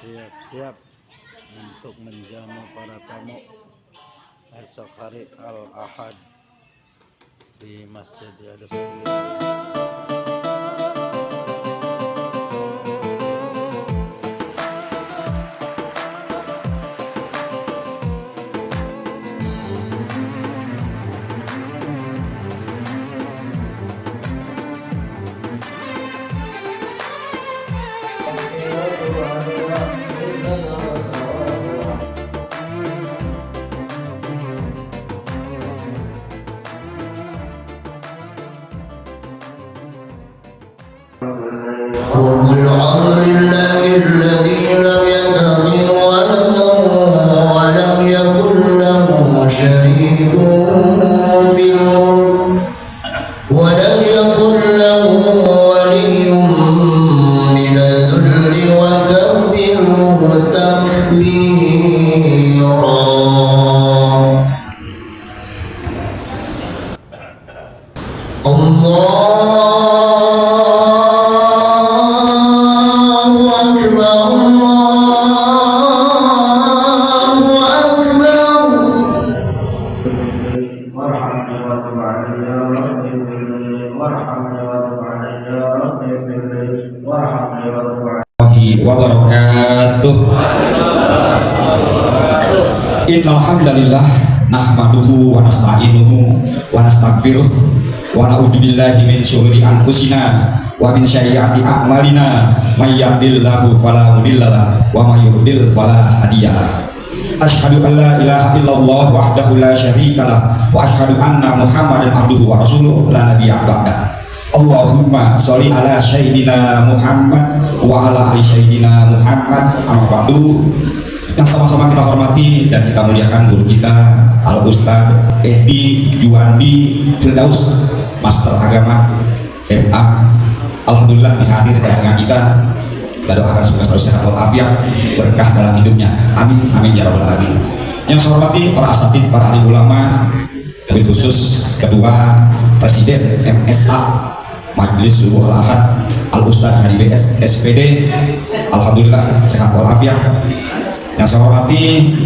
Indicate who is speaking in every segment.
Speaker 1: siap-siap untuk menjamu para tamu esok hari Al-Ahad di Masjid Riyadhus Shalihin.
Speaker 2: وقل الحمد لله الذي لم يتخذ ولدا ولم يكن له شريك في الملك ولم يكن له ولي من الذل وكبره تكبيرا.
Speaker 3: Wabarakatuh. Innal hamdalillah nahmaduhu wa nasta'inuhu wa nastaghfiruh wa na'udzu billahi min syururi anfusina wa min sayyiati a'malina may yahdihillahu fala mudhillalah wa may yudhlil fala hadiyalah. Asyhadu an la ilaha illallah wahdahu la syarikalah wa asyhadu anna Muhammadan abduhu wa rasuluh la nabiyya ba'dah. Allahumma sholli ala sayyidina Muhammad wa ala ali sayyidina Muhammad. Amma ba'du. Yang sama-sama kita hormati dan kita muliakan guru kita Al Ustad Edi Juandi Firdaus, Master Agama MA. Alhamdulillah bisa hadir di tengah kita. Kita doakan semoga selalu sehat walafiat, berkah dalam hidupnya. Amin amin ya rabbal alamin. Yang saya hormati para asatidz, para alim ulama, wabil khusus Ketua Presiden MSA Majelis Subuh Al-Ahad Al Ustad Hadi BS SPD. Alhamdulillah sehat walafiat. Yang saya hormati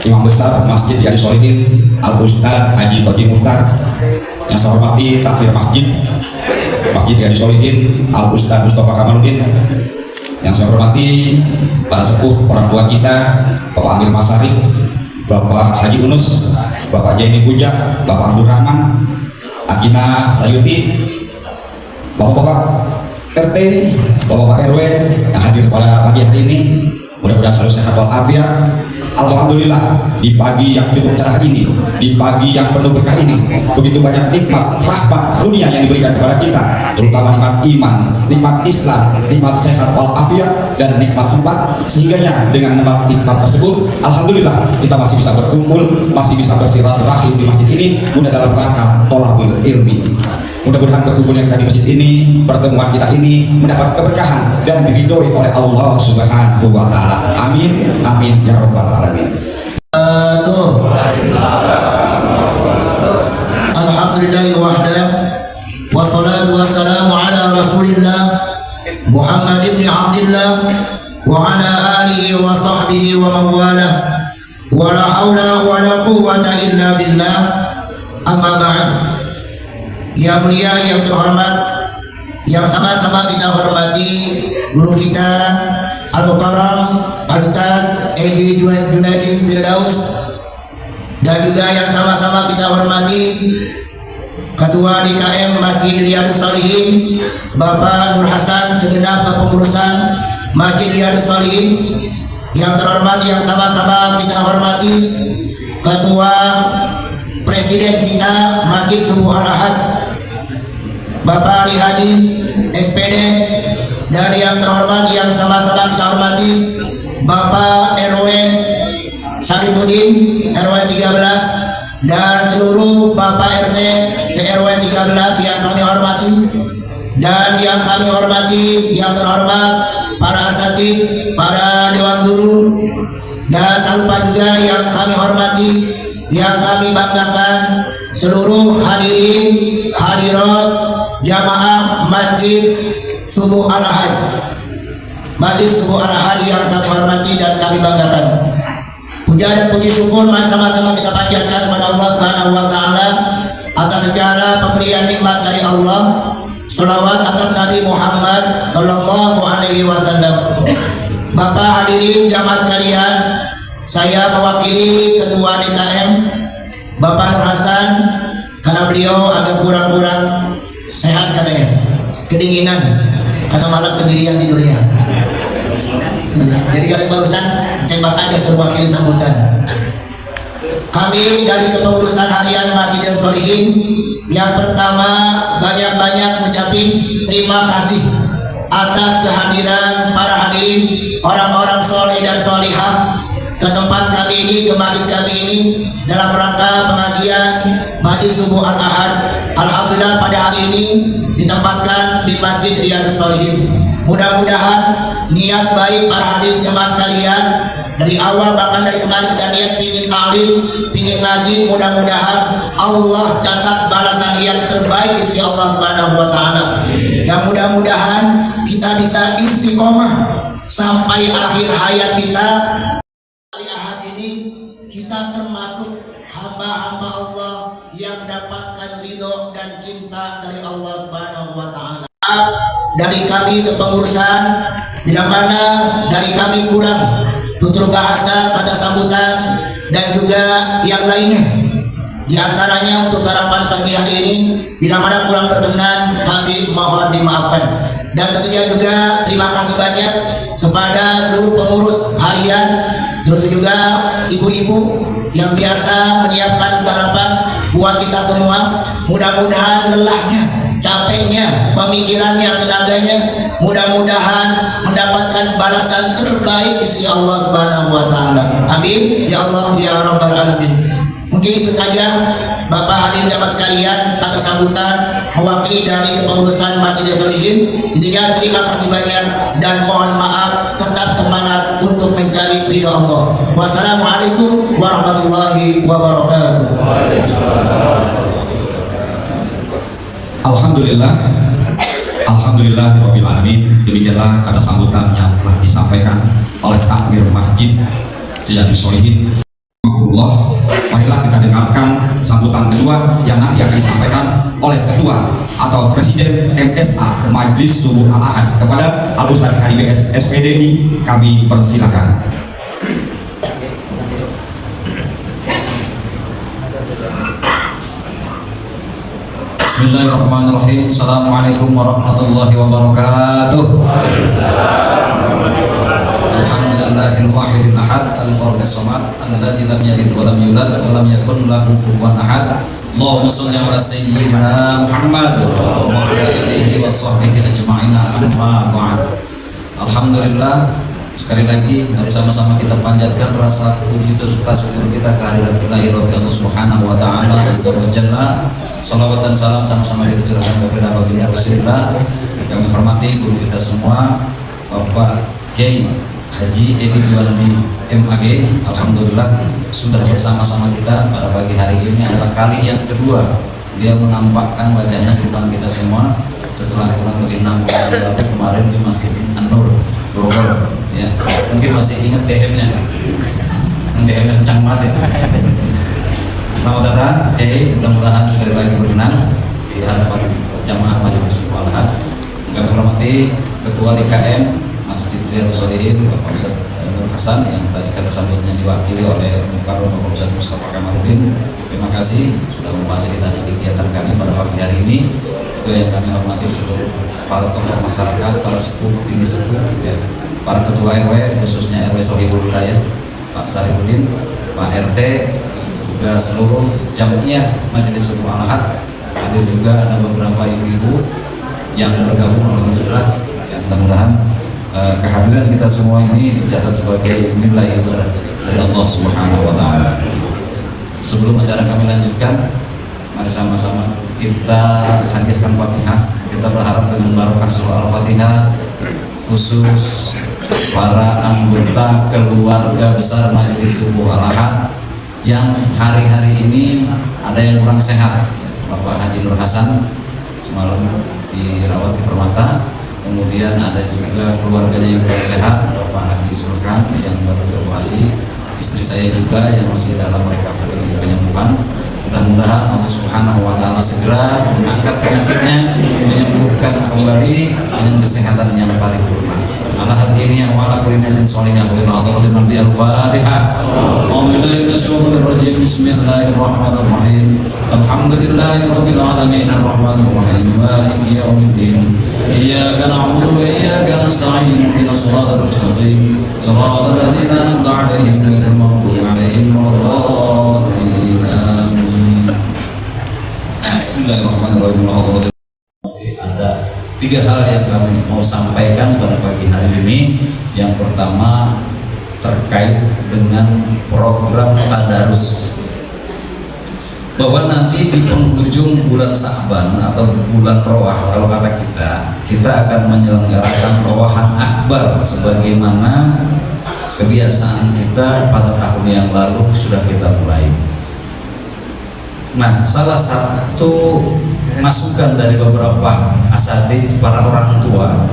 Speaker 3: Imam Besar Masjid Riyadhus Shalihin Al Ustad Haji Koji Muhtar. Yang saya hormati Takmir Masjid Riyadhus Shalihin Al Ustad Mustafa Kamaluddin. Yang saya hormati para sepuh orang tua kita, Bapak Amir Masari, Bapak Haji Unus, Bapak Jaini Puja, Bapak Abdul Rahman, Akina Sayuti, Bapak-bapak RT, Bapak-bapak RW yang hadir pada pagi hari ini, mudah-mudahan selalu sehat walafiat. Alhamdulillah di pagi yang cukup cerah ini, di pagi yang penuh berkah ini, begitu banyak nikmat, rahmat, karunia yang diberikan kepada kita, terutama nikmat iman, nikmat Islam, nikmat sehat walafiat, dan nikmat sempat. Sehingganya dengan nikmat tersebut, alhamdulillah kita masih bisa berkumpul, masih bisa bersilaturahim di masjid ini, mudah dalam rangka thalabul ilmi. Mudah-mudahan perkumpulan kita di masjid ini, pertemuan kita ini mendapat keberkahan dan diridhoi oleh Allah Subhanahu wa taala. Amin amin ya rabbal alamin.
Speaker 2: Alhamdulillah wahda wassalatu wassalamu ala Rasulillah Muhammad ibn Abdullah wa ala alihi wa sahbihi wa man wala wa la haula wa la quwwata illa billah. Amma ba'd. Yang mulia, yang terhormat, yang sama-sama kita hormati guru kita Al-Mukarram Al-Ustad Edi Juandi Firdaus, dan juga yang sama-sama kita hormati Ketua DKM Masjid Riyadhus Shalihin Bapak Nur Hasan segenap kepengurusan Masjid Riyadhus Shalihin. Yang terhormat, yang sama-sama kita hormati Ketua Presiden kita Masjid Subuh Al-Ahad Bapak Ali Hadi SPD, dan yang terhormat, yang sama-sama kita hormati Bapak RW Saripudin RW 13 dan seluruh Bapak RT se-RW 13 yang kami hormati, dan yang kami hormati yang terhormat para asatidz, para dewan guru, dan tak lupa juga yang kami hormati, yang kami banggakan seluruh hadirin hadirat jamaah Masjid Subuh Al-Ahad. Majlis Subuh Al-Ahad yang kami hormati dan kami banggakan. Puja dan puji syukur sama-sama kita panjatkan kepada Allah Subhanahu wa taala atas segala pemberian nikmat dari Allah. Sholawat atas Nabi Muhammad sallallahu alaihi wasallam. Bapak hadirin jamaah sekalian, saya mewakili Ketua DKM Bapak Nur Hasan karena beliau agak kurang-kurang sehat katanya, kedinginan karena malam sendirian tidurnya. Jadi kalian barusan tembak aja terwakili sambutan. Kami dari kepengurusan harian Masjidil Sholihin yang pertama banyak-banyak ucapin terima kasih atas kehadiran para hadirin orang-orang soleh dan solihah ke tempat kami ini, ke masjid kami ini dalam rangka pengajian Majlis Subuh Al-Ahad. Alhamdulillah pada hari ini ditempatkan di Masjid Riyadhus Sholihin. Mudah-mudahan niat baik para hadirin jemaah sekalian dari awal bahkan dari kemarin sudah niat ingin alim, ingin ngaji, mudah-mudahan Allah catat balasan yang terbaik di sisi Allah Subhanahu wa taala. Dan mudah-mudahan kita bisa istiqomah sampai akhir hayat kita. Hari Ahad ini kita termasuk hamba-hamba Allah yang mendapatkan ridho dan cinta dari Allah Subhanahu wa taala. Dari kami kepengurusan bila mana dari kami kurang tutur bahasa, kata sambutan dan juga yang lainnya. Di antaranya untuk sarapan pagi hari ini bila mana kurang berkenan kami mohon dimaafkan. Dan tentunya juga terima kasih banyak kepada seluruh pengurus harian, terus juga ibu-ibu yang biasa menyiapkan sarapan buat kita semua. Mudah-mudahan lelahnya, capeknya, pemikirannya, tenaganya, mudah-mudahan mendapatkan balasan terbaik di sisi Allah Subhanahu wa taala. Amin ya Allah ya rabbal alamin. Mungkin itu saja Bapak hadirin jamaah sekalian atas sambutan mewakili dari kepengurusan Masjidil Sholihin. Intinya terima kasih banyak dan mohon maaf, tetap semangat untuk mencari ridho Allah. Wassalamualaikum warahmatullahi wabarakatuh.
Speaker 3: Alhamdulillah Rabbil Alamin. Demikianlah kata sambutan yang telah disampaikan oleh Takmir Masjid Riyadhus Sholihin. Marilah kita dengarkan sambutan kedua yang nanti akan disampaikan oleh Ketua atau Presiden MSA Majlis Subuh Al-Ahad. Kepada Al-Ustaz KIBS SPDI kami persilakan.
Speaker 4: Bismillahirrahmanirrahim. Assalamualaikum warahmatullahi wabarakatuh. Alhamdulillahil wahidil ahad al-fardis samad alladzi lam yalid wa lam yulad wa lam yakun lahu kufuwan ahad. Allahumma shalli ala sayyidina Muhammad wa ala alihi wa sahbihi ajma'in. Amma ba'd. Alhamdulillah, sekali lagi mari sama-sama kita panjatkan rasa puji serta syukur kita kehadirat Ilahi Rabbi Allah Subhanahu wa taala azza wa jalla. Salawat dan salam sama-sama ditujukan kepada baginda Rasulullah. Kami hormati guru kita semua, Bapak Kiai Haji Edi Juwandi MAG. Alhamdulillah sudah bersama-sama kita pada pagi hari ini. Adalah kali yang kedua dia menampakkan wajahnya di depan kita semua setelah kurang lebih 6 bulan lalu kemarin di Masjid An-Nur Bogor. Ya, mungkin masih ingat DM-nya, DM-nya kencang banget ya. Selamat datang, mudah-mudahan sekali lagi berkenan di hadapan jamaah Majelis Subuh Al-Ahad. Kami hormati Ketua DKM Masjid Riyadhus Sholihin Bapak Ustaz Nur Hasan yang tadi kata sambutnya diwakili oleh Mukarram Bapak Ustaz Mustafa Kamaluddin. Terima kasih sudah memfasilitasi kegiatan kami pada pagi hari ini. Itu yang kami hormati seluruh para tokoh masyarakat, para sepuh, bini sepuh, ya, para ketua RW khususnya RW Sohibul Wilayah, Pak Sarifudin, Pak RT, juga seluruh jamaah Majelis Subuh Al-Ahad. Hadir juga ada beberapa ibu-ibu yang bergabung, alhamdulillah. Yang mudah-mudahan kehadiran kita semua ini dicatat sebagai nilai ibadah dari Allah Subhanahu wa taala. Sebelum acara kami lanjutkan, mari sama-sama kita hadirkan Fatihah. Kita berharap dengan barokah surah Al-Fatihah khusus para anggota keluarga besar Majelis Subuh Al-Ahad yang hari-hari ini ada yang kurang sehat. Bapak Haji Nur Hasan semalam dirawat di Permata, kemudian ada juga keluarganya yang kurang sehat, Bapak Haji Sulkan yang baru dioperasi, istri saya juga yang masih dalam recovery penyembuhan. Mudah-mudahan Allah Subhanahu wa Ta'ala segera mengangkat penyakitnya, menyembuhkan kembali dengan kesehatan yang paripurna. Ala hati wa ala kulli ni'matin shalihah wa ila hadratin Nabi al-Fatihah. Bismillahirrahmanirrahim. Alhamdulillahirabbil alamin arrahmanir rahim maliki yaumiddin. Iyyaka na'budu wa iyyaka nasta'in. Ihdinas siratal mustaqim. Shiratal ladzina an'amta 'alaihim ghairil maghdubi 'alaihim waladdallin. Amin. Bismillahirrahmanirrahim. Ada 3 hal yang kami mau sampaikan pada pagi hari ini. Yang pertama terkait dengan program tadarus, bahwa nanti di penghujung bulan Sa'ban atau bulan Rawah, kalau kata kita akan menyelenggarakan Rawahan Akbar sebagaimana kebiasaan kita pada tahun yang lalu sudah kita mulai. Nah, salah satu masukan dari beberapa asatidz, para orang tua,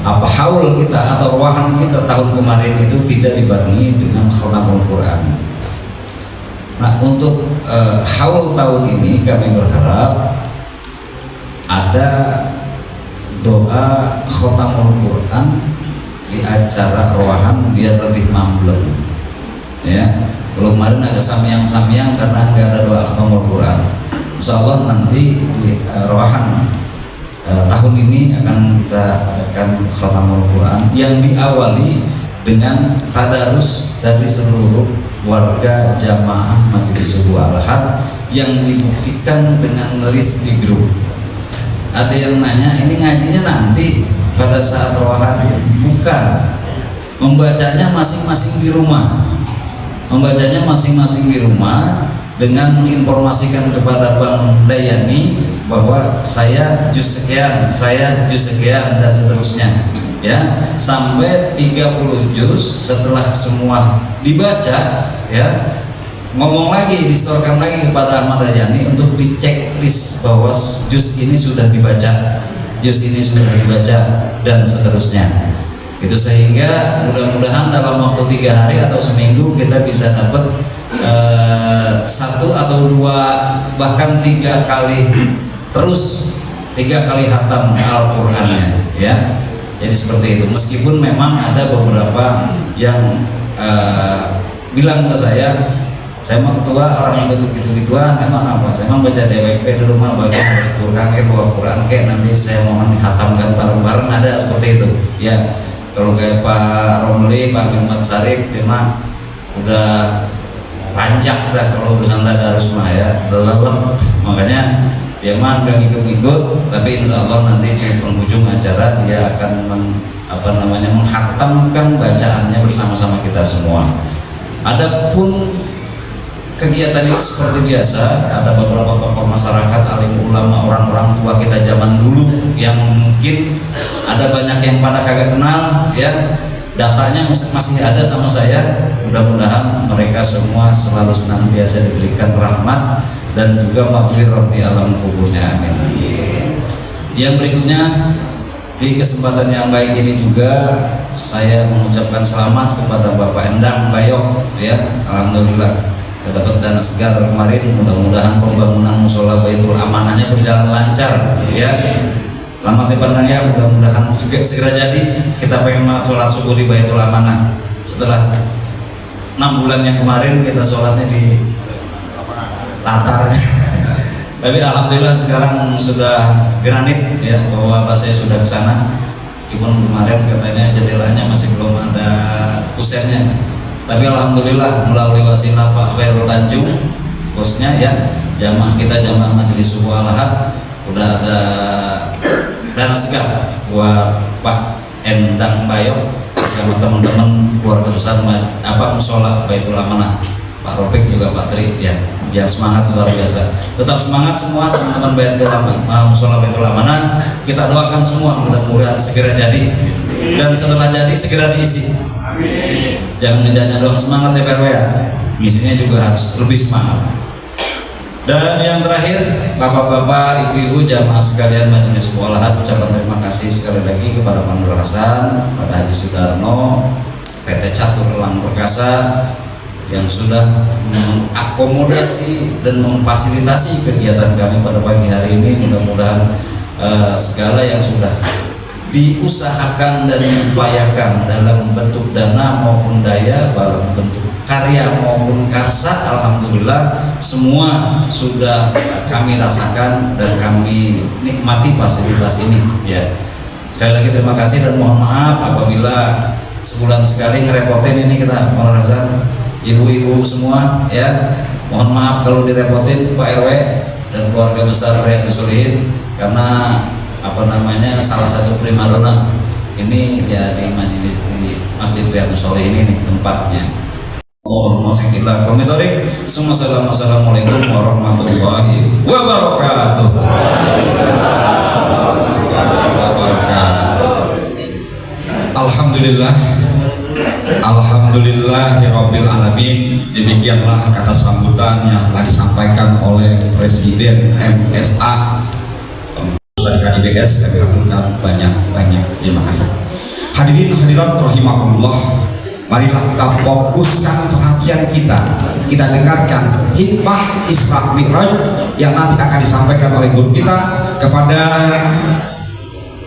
Speaker 4: apa haul kita atau rawahan kita tahun kemarin itu tidak dibarengi dengan khatamul Quran. Nah, untuk haul tahun ini kami berharap ada doa khatamul Quran di acara rawahan biar lebih mambleng, ya. Kalau kemarin agak samyang-samyang karena nggak ada doa khatamul Quran. Insya Allah nanti di rawahan tahun ini akan kita adakan khatamul Quran yang diawali dengan tadarus dari seluruh warga jamaah Majelis Subuh Al-Ahad yang dibuktikan dengan list di grup. Ada yang nanya, ini ngajinya nanti pada saat rawahan? Bukan, membacanya masing-masing di rumah. Membacanya masing-masing di rumah dengan menginformasikan kepada Bang Dayani bahwa saya juz sekian, saya juz sekian, dan seterusnya, ya, sampai 30 juz. Setelah semua dibaca, ya, ngomong lagi, distorkan lagi kepada Ahmad Dayani untuk dicek list bahwa juz ini sudah dibaca, juz ini sudah dibaca, dan seterusnya. Itu sehingga mudah-mudahan dalam waktu 3 hari atau seminggu kita bisa dapat 1 atau 2 bahkan 3 kali terus 3 kali khatam Al-Qur'annya, ya. Jadi seperti itu. Meskipun memang ada beberapa yang bilang ke saya mah ketua orang yang gitu-gituan, emang apa? Saya mah baca DWP di rumah, bagian Al-Qur'an ke bawa Quran ke, nanti saya mohon dihatamkan bareng-bareng, ada seperti itu, ya. Kalau kayak Pak Romli, Pak Ahmad Sarif, memang udah panjang dah kalau urusan tadarus mah, ya, lelah. Makanya dia mah nggak ngikut-ngikut, tapi insya Allah nanti di penghujung acara dia akan menghatamkan bacaannya bersama-sama kita semua. Adapun kegiatan ini seperti biasa, ada beberapa tokoh masyarakat, alim ulama, orang-orang tua kita zaman dulu yang mungkin ada banyak yang pada kagak kenal, ya. Datanya masih ada sama saya. Mudah-mudahan mereka semua selalu senantiasa diberikan rahmat dan juga maghfirah di alam kuburnya, amin. Yang berikutnya, di kesempatan yang baik ini juga saya mengucapkan selamat kepada Bapak Endang Bayok, ya. Alhamdulillah dapat dana segar kemarin. Mudah-mudahan pembangunan musola Baitul Amanahnya berjalan lancar, ya. Selamat ya Pandang, ya. Mudah-mudahan segera jadi. Kita pengen sholat subuh di Baitul Amanah setelah 6 bulan yang kemarin kita sholatnya di latar. Tapi alhamdulillah sekarang sudah granit, ya. Bahwa saya sudah ke sana. Meskipun kemarin katanya jendelanya masih belum ada kusennya. Tapi alhamdulillah melalui wasilah Pak Khairul Tanjung, bosnya, ya, jamaah kita, jamaah Majelis Subuh Al-Ahad, udah ada dana segar buat Pak Endang Bayok bersama teman-teman keluarga besar musola Baitul Amanah, Pak Ropik juga Pak Tri, ya, yang semangat luar biasa. Tetap semangat semua teman-teman Baitul Amanah, musola Baitul Amanah. Kita doakan semua mudah-mudahan segera jadi, dan setelah jadi segera diisi. Jangan ngejanya doang semangat, ya PRW, ya. Misinya juga harus lebih semangat. Dan yang terakhir, bapak-bapak, ibu-ibu, jamaah sekalian majelis mualahat, ucapan terima kasih sekali lagi kepada Pak Nur Hasan, pada Haji Sudarno, PT Catur Elang Perkasa yang sudah mengakomodasi dan memfasilitasi kegiatan kami pada pagi hari ini. Mudah-mudahan segala yang sudah diusahakan dan diupayakan dalam bentuk dana maupun daya, dalam bentuk karya maupun karsa, alhamdulillah semua sudah kami rasakan dan kami nikmati fasilitas ini ya. Sekali lagi terima kasih dan mohon maaf apabila sebulan sekali ngerepotin ini kita merasa ibu-ibu semua ya. Mohon maaf kalau direpotin Pak RW dan keluarga besar Riyadhus Shalihin, karena salah satu primadona ini ya di Masjid Riyadhus Shalihin ini tempatnya. Allahumma fiqillah komitorik. Assalamualaikum warahmatullahi wabarakatuh.
Speaker 3: Alhamdulillah, alhamdulillahirabbil alamin. Demikianlah kata sambutan yang telah disampaikan oleh Presiden MSA dari HDBS. Kami aturkan banyak terima kasih. Hadirin hadirat rahimakumullah, marilah kita fokuskan perhatian kita dengarkan hikmah Isra Mi'raj yang nanti akan disampaikan oleh guru kita kepada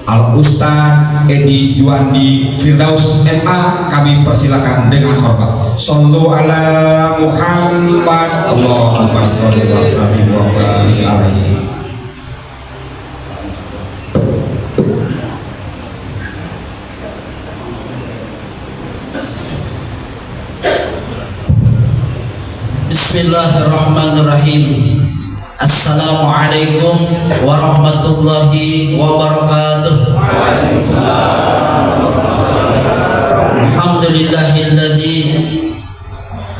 Speaker 3: Al Ustaz Edi Juandi Firdaus MA. Kami persilakan dengan hormat. Shallu ala Muhammad. Allahumma shalli wa sallim wa barik alaihi.
Speaker 5: Bismillahirrahmanirrahim. Assalamualaikum warahmatullahi wabarakatuh. Alhamdulillahilladzi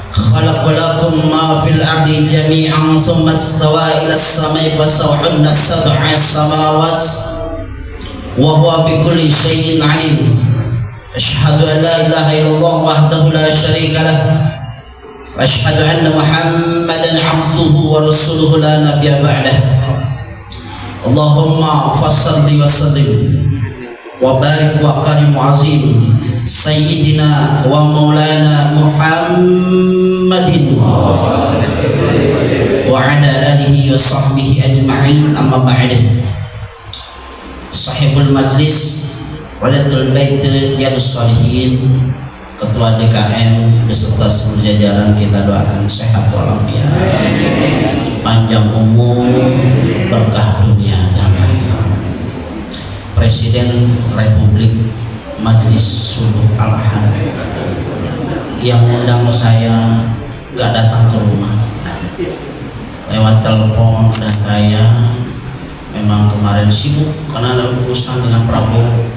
Speaker 5: khalaqa lakum ma fil ardi jami'an thumma istawa ila as-samai fasawhunna sab'a samawat wa huwa bikulli syai'in 'alim. Asyhadu an la ilaha illallah wahdahu la syarika lah wa asyhadu anna Muhammadan 'abduhu wa rasuluhu la nabiyya ba'dah. Allahumma fassalli wa sallim wa barik wa karim wa azim sayyidina wa maulana Muhammadin wa ala alihi wa sahbihi ajma'in, amma ba'dah. Sahibul majlis Wadatul Bait Riyadhus Shalihin, Ketua DKM beserta seluruh jajaran, kita doakan sehat walafiat, panjang umur, berkah dunia dan akhirat. Presiden Republik Majelis Suluh Al-Ahad yang undang saya gak datang ke rumah, lewat telepon, dan saya memang kemarin sibuk karena ada urusan dengan Prabowo,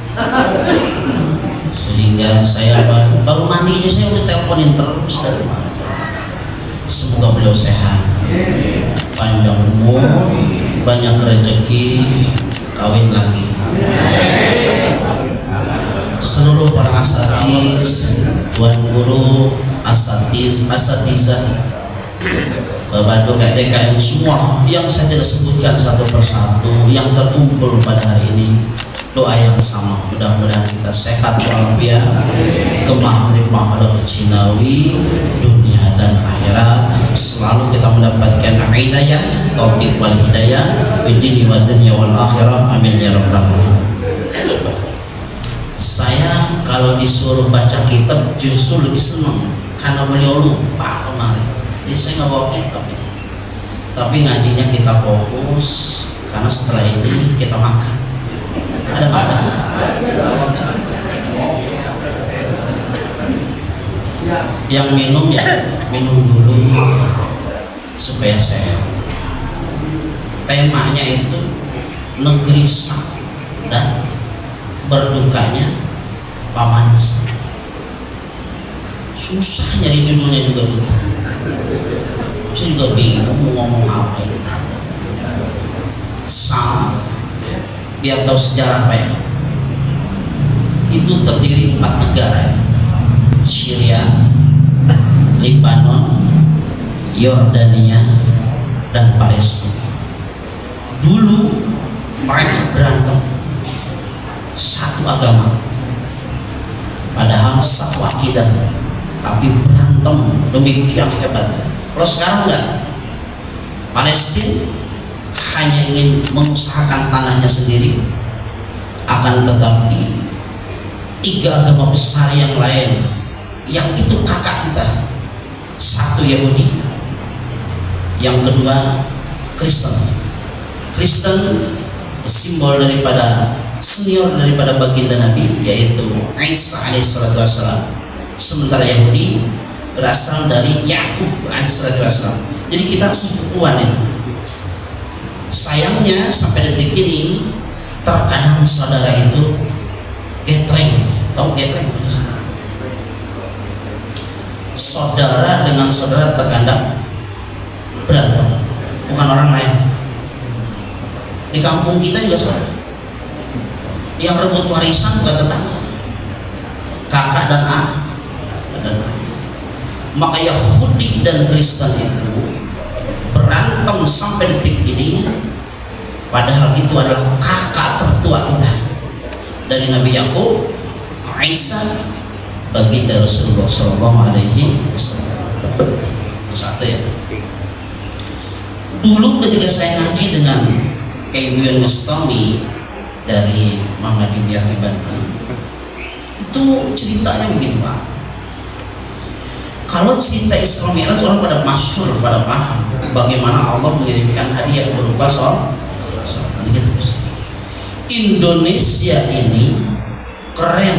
Speaker 5: sehingga saya baru mandi aja saya udah teleponin terus dari mana. Semoga beliau sehat, panjang umur, banyak rezeki, kawin lagi. Seluruh para asatiz, tuan guru, asatizah, kepada DKM semua yang saya tidak sebutkan satu persatu yang terkumpul pada hari ini, doa yang sama, mudah-mudahan kita sehat walafiat, gemah pahala cinawi dunia dan akhirat, selalu kita mendapatkan hidayah, taufik wal hidayah bidini wa dunya wal akhirah, amin ya rabbal alamin. Saya kalau disuruh baca kitab justru lebih senang karena beliau lupa kemarin, jadi saya nggak bawa kitab ini. Tapi ngajinya kita fokus karena setelah ini kita makan. Ada makan. Yang minum ya minum dulu supaya sehat. Temanya itu negeri sak dan berdukanya paman sak. Susah nyari judulnya juga begitu. Saya juga bingung mau ngomong apa itu. Sam, biar tahu sejarah Pak ya. Itu terdiri 4 negara, Syria, Lebanon, Yordania, dan Palestina. Dulu mereka berantem satu agama, padahal satu akidah, tapi berantem demikian hebatnya. Kalau sekarang enggak, Palestina hanya ingin mengusahakan tanahnya sendiri, akan tetapi tiga agama besar yang lain, yang itu kakak kita, satu Yahudi, yang kedua Kristen. Kristen simbol daripada senior daripada baginda Nabi, yaitu Isa alaihissalam. Sementara Yahudi berasal dari Yakub alaihissalam. Jadi kita sepupuan ini. Sayangnya sampai detik ini terkadang saudara itu getreng. Tahu getreng? Saudara dengan saudara terkadang berantem, bukan orang lain. Di kampung kita juga saudara, yang rebut warisan bukan tetangga, kakak dan adik. Maka Yahudi dan Kristen itu berantem sampai detik ini, padahal itu adalah kakak tertua kita, dari Nabi Yakub, Isa, baginda Rasulullah SAW. Itu satu ya. Dulu ketika saya ngaji dengan Ibu Mustomi dari Muhammadiyah di Banten, itu ceritanya begini Pak. Kalau cerita Isra Mi'raj orang pada masyhur, pada paham bagaimana Allah mengirimkan hadiah berupa sol. Indonesia ini keren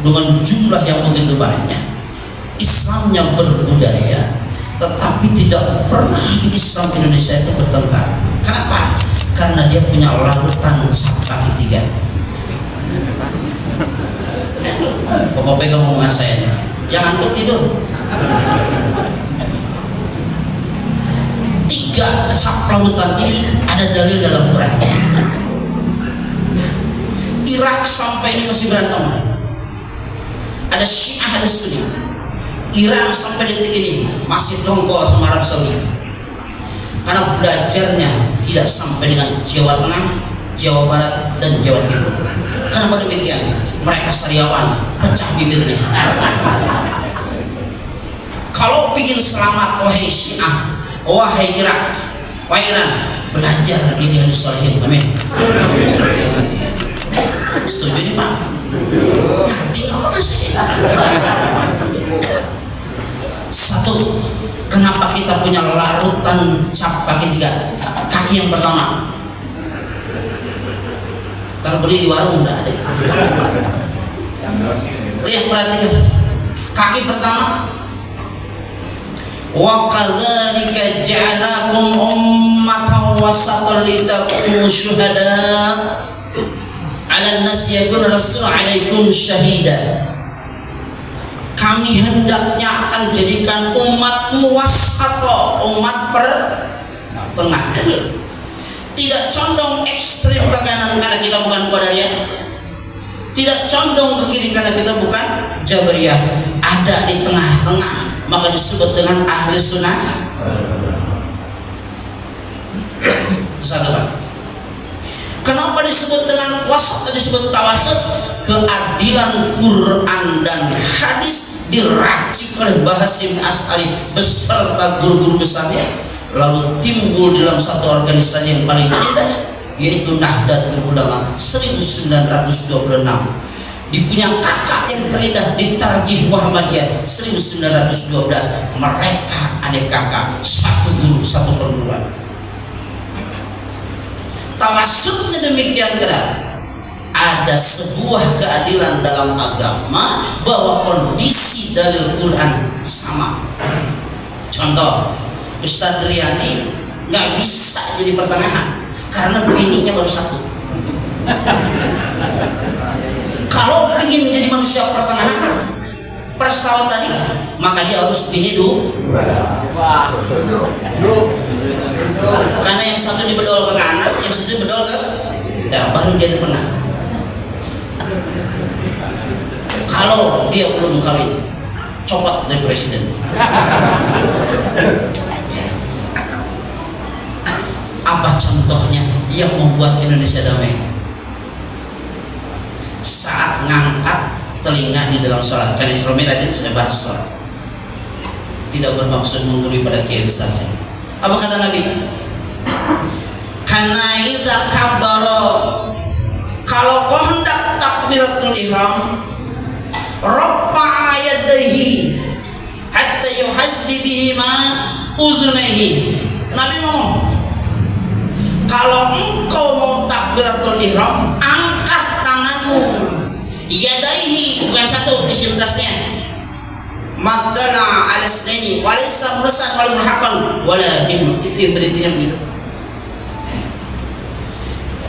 Speaker 5: dengan jumlah yang begitu banyak, Islamnya berbudaya, tetapi tidak pernah di Islam Indonesia itu bertengkar. Kenapa? Karena dia punya larutan kaki tiga. Bapak pegang omongan saya nih, yang ngantuk tidur. Tiga cap lautan ini ada dalil dalam Quran. Irak sampai ini masih berantem. Ada Syiah, ada Sunni. Iran sampai detik ini masih dongkol sama Arab Saudi, karena belajarnya tidak sampai dengan Jawa Tengah, Jawa Barat, dan Jawa Timur. Kenapa demikian? Mereka sariawan, pecah bibirnya. Kalau ingin selamat, wahai Syiah, wahai Irak, wahai Iran, belajar ini hadis sholihin. Amin. Setuju nih Pak? Ngerti apa kasih? Satu, kenapa kita punya larutan cap kaki tiga? Kaki yang pertama, kalau beli di warung udah ada. Lihat, perhatikan kaki pertama. Wa kadzalika ja'alnakum ummatan wasatan litakunu syuhada 'alan nas yakuna rasul 'alaikum syahida. Kami hendaknya akan jadikan umatmu wasato, umat pertengah, tidak condong ekstrim ke kanan karena kita bukan Qadariyah, tidak condong ke kiri karena kita bukan Jabariyah, ada di tengah-tengah, maka disebut dengan ahli sunnah. Satu Pak. Kenapa disebut dengan wasat, disebut tawasut? Keadilan Quran dan hadis diracik oleh Bahasim As'ari beserta guru-guru besarnya, lalu timbul dalam satu organisasi yang paling indah, yaitu Nahdlatul Ulama 1926. Dipunya kakak yang terindah di Tarjih Muhammadiyah 1912. Mereka adik kakak, satu guru, satu perguruan. Tawasutnya demikian keras. Ada sebuah keadilan dalam agama bahwa kondisi dalil Quran sama. Contoh, Ustadz Riyadi nggak bisa jadi pertengahan karena bininya baru satu. Kalau ingin menjadi manusia pertengahan, pesawat tadi, maka dia harus bini dulu. Karena yang satu dibedol ke kanan, yang satu dibedol ke, ya baru dia di tengah. Kalau dia belum kawin, copot dari presiden. Apa contohnya yang membuat Indonesia damai? Saat ngangkat telinga di dalam sholat. Kan instrumen tadi saya bahas sholat. Tidak bermaksud menggurui pada kiai besar saya. Apa kata Nabi? Karena idza kabbara, kalau kau hendak takbiratul ihram, rafa'a yadayhi hatta yuhaddi bihima uzunaihi. Nabi ngomong, kalau engkau mau takbiratul ihram, angkat tanganmu. Yadaihi bukan satu isim tasnya. Madana ala snaini walaysa mursan wal mulhaqan wala fi mridiyam gitu.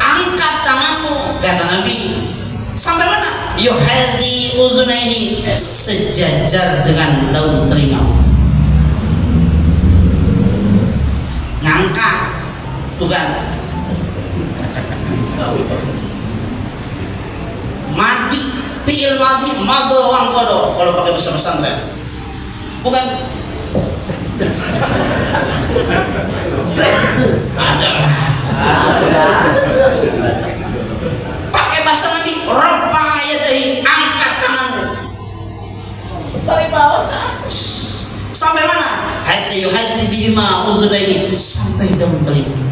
Speaker 5: Angkat tanganmu kata Nabi sampai mana? Yuhadi uzunaini, sejajar dengan daun telingamu. Ngangkat bukan mati, fi'il mati, mado wang kodo kalau pakai bahasa pesantren. Bukan ada lah. Pakai bahasa Nabi, rafa yadayhi, angkat tanganmu dari bawah ke atas. Sampai mana? Hatta yuhaddi bihima uzunaihi, sampai daun telinga.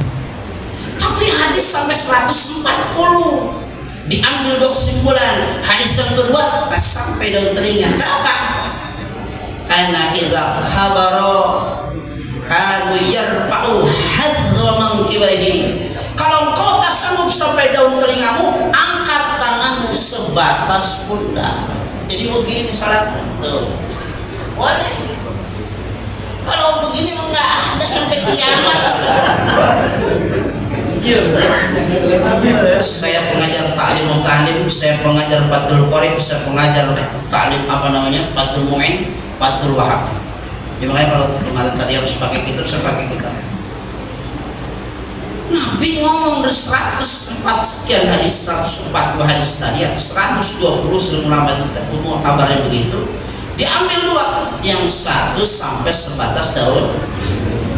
Speaker 5: Tapi hadis sampai 140. Diambil dua kesimpulan. Hadis yang kedua sampai daun telinga. Kenapa? Karena idza habaro kanu yarfa'u hadza mankibahi. Kalau engkau tak sanggup sampai daun telingamu, angkat tanganmu sebatas pundak. Jadi begini salatnya tuh. Boleh. Kalau begini enggak ada sampai kiamat. Saya pengajar ta'lim, saya pengajar Fathul Qorib, saya pengajar ta'lim Fathul Mu'in, Fathul Wahab. Ya, makanya kalau kemarin tadi harus pakai kitab, saya pakai kitab. Nabi ngomong dari 104 sekian hadis, 140 hadis tadi atau 120 ulama itu umur kabarnya begitu. Diambil dua, yang satu sampai sebatas daun,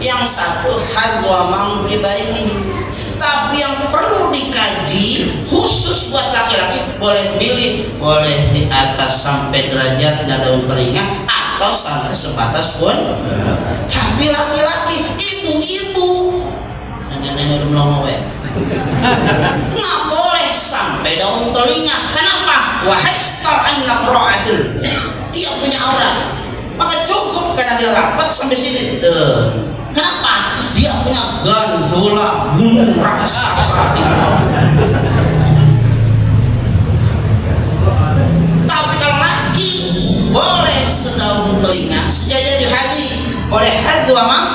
Speaker 5: yang satu hadwa mangkibaihi. Tapi yang perlu dikaji khusus buat laki-laki, boleh milih, boleh di atas sampai derajatnya daun telinga atau sampai sebatas pun. Tapi laki-laki, ibu-ibu, nenek-nenek udah melongo ya, nggak boleh sampai daun telinga. Kenapa? Wahastar an-naqra'atul, dia punya aurat, maka cukup karena dia rapat sampai sini tuh. Kenapa? Dia punya gandola gunung raksasa. Tapi kalau laki boleh sedaun telinga, sejajar di haji, boleh haji amang.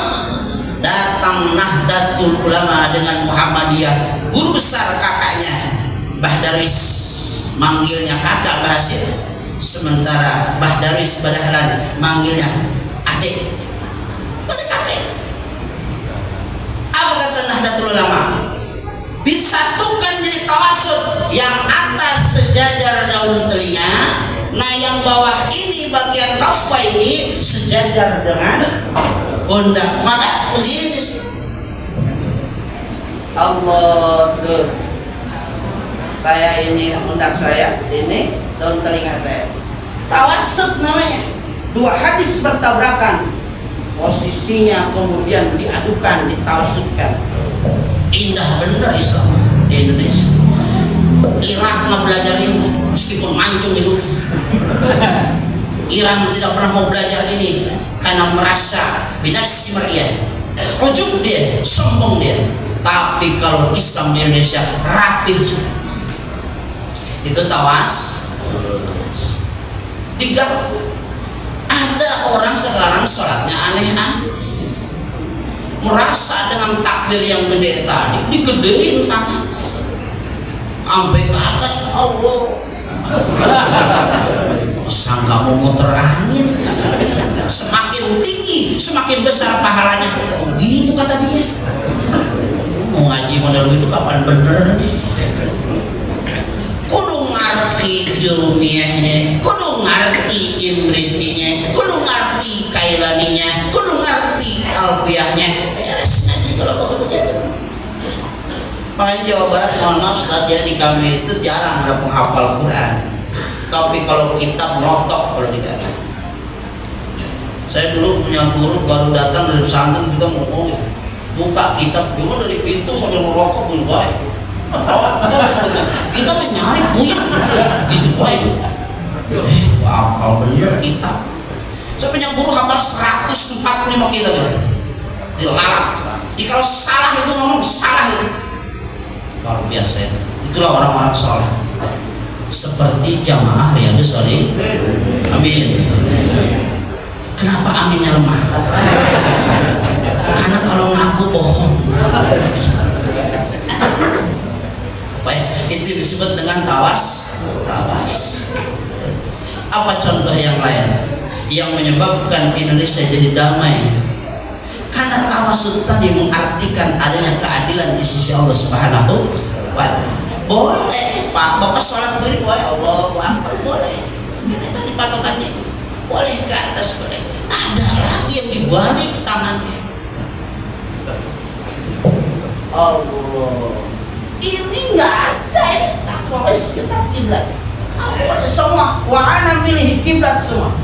Speaker 5: Datang Nahdlatul Ulama dengan Muhammadiyah, guru besar kakaknya Mbah Darwis, manggilnya kakak Mbah Hasyim, sementara Mbah Darwis Badahlan manggilnya adik. Pada kakek. Apa kata Nahdlatul Ulama? Disatukan jadi tawasud, yang atas sejajar daun telinga, nah yang bawah ini bagian kafaihi sejajar dengan pundak. Maka begini, Allah tuh, saya ini pundak saya, ini daun telinga saya. Tawasud namanya. Dua hadis bertabrakan, posisinya kemudian diadukan, ditawasudkan. Indah bener Islam di Indonesia. Irak nggak belajar ini, meskipun mancung itu. Iran tidak pernah mau belajar ini karena merasa binafsi meriyah, ujub dia, sombong dia. Tapi kalau Islam di Indonesia rapi, itu tawas. Digarpu. Ada orang sekarang sholatnya aneh-aneh, merasa dengan takbir yang gede tadi digedein tangan sampai ke atas. Allah, sangka mau muter angin, semakin tinggi semakin besar pahalanya. Gitu kata dia. Mau ngaji model itu kapan bener nih? Kudu ngerti jurumiahnya, kudu ngerti imritinya, kudu ngerti kailaninya, kudu ngerti alfiahnya. Beres nanti kalau begitu. Makanya Jawa Barat mohon maaf saat ya di kami itu jarang ada penghafal Quran. Tapi kalau kitab melotok kalau di kami. Saya dulu punya guru baru datang dari pesantren kita ngomong buka kitab cuma dari pintu sambil merokok pun baik. Kita mencari buyang gitu baik. Hafal bener kitab. Saya punya guru hafal 145 kitab dilalap. Kalau salah itu ngomong salah itu. Luar biasa itu. Itulah orang-orang soleh. Seperti jamaah Riyadhus Shalihin. Amin. Kenapa aminnya lemah? Karena kalau ngaku bohong. Apa ya? Itu disebut dengan tawas. Apa contoh yang lain yang menyebabkan Indonesia jadi damai? Karena tawasud tadi mengartikan adanya keadilan di sisi Allah Subhanahu wa ta'ala. Boleh Pak, Bapak sholat begini boleh, Allahu Akbar boleh. Ini tadi patokannya boleh ke atas boleh. Ada lagi yang dibalik tangannya. Allah. Ini enggak ada ini tak boleh sekitar kiblat. Nggak boleh semua. Wahana milih kiblat semua.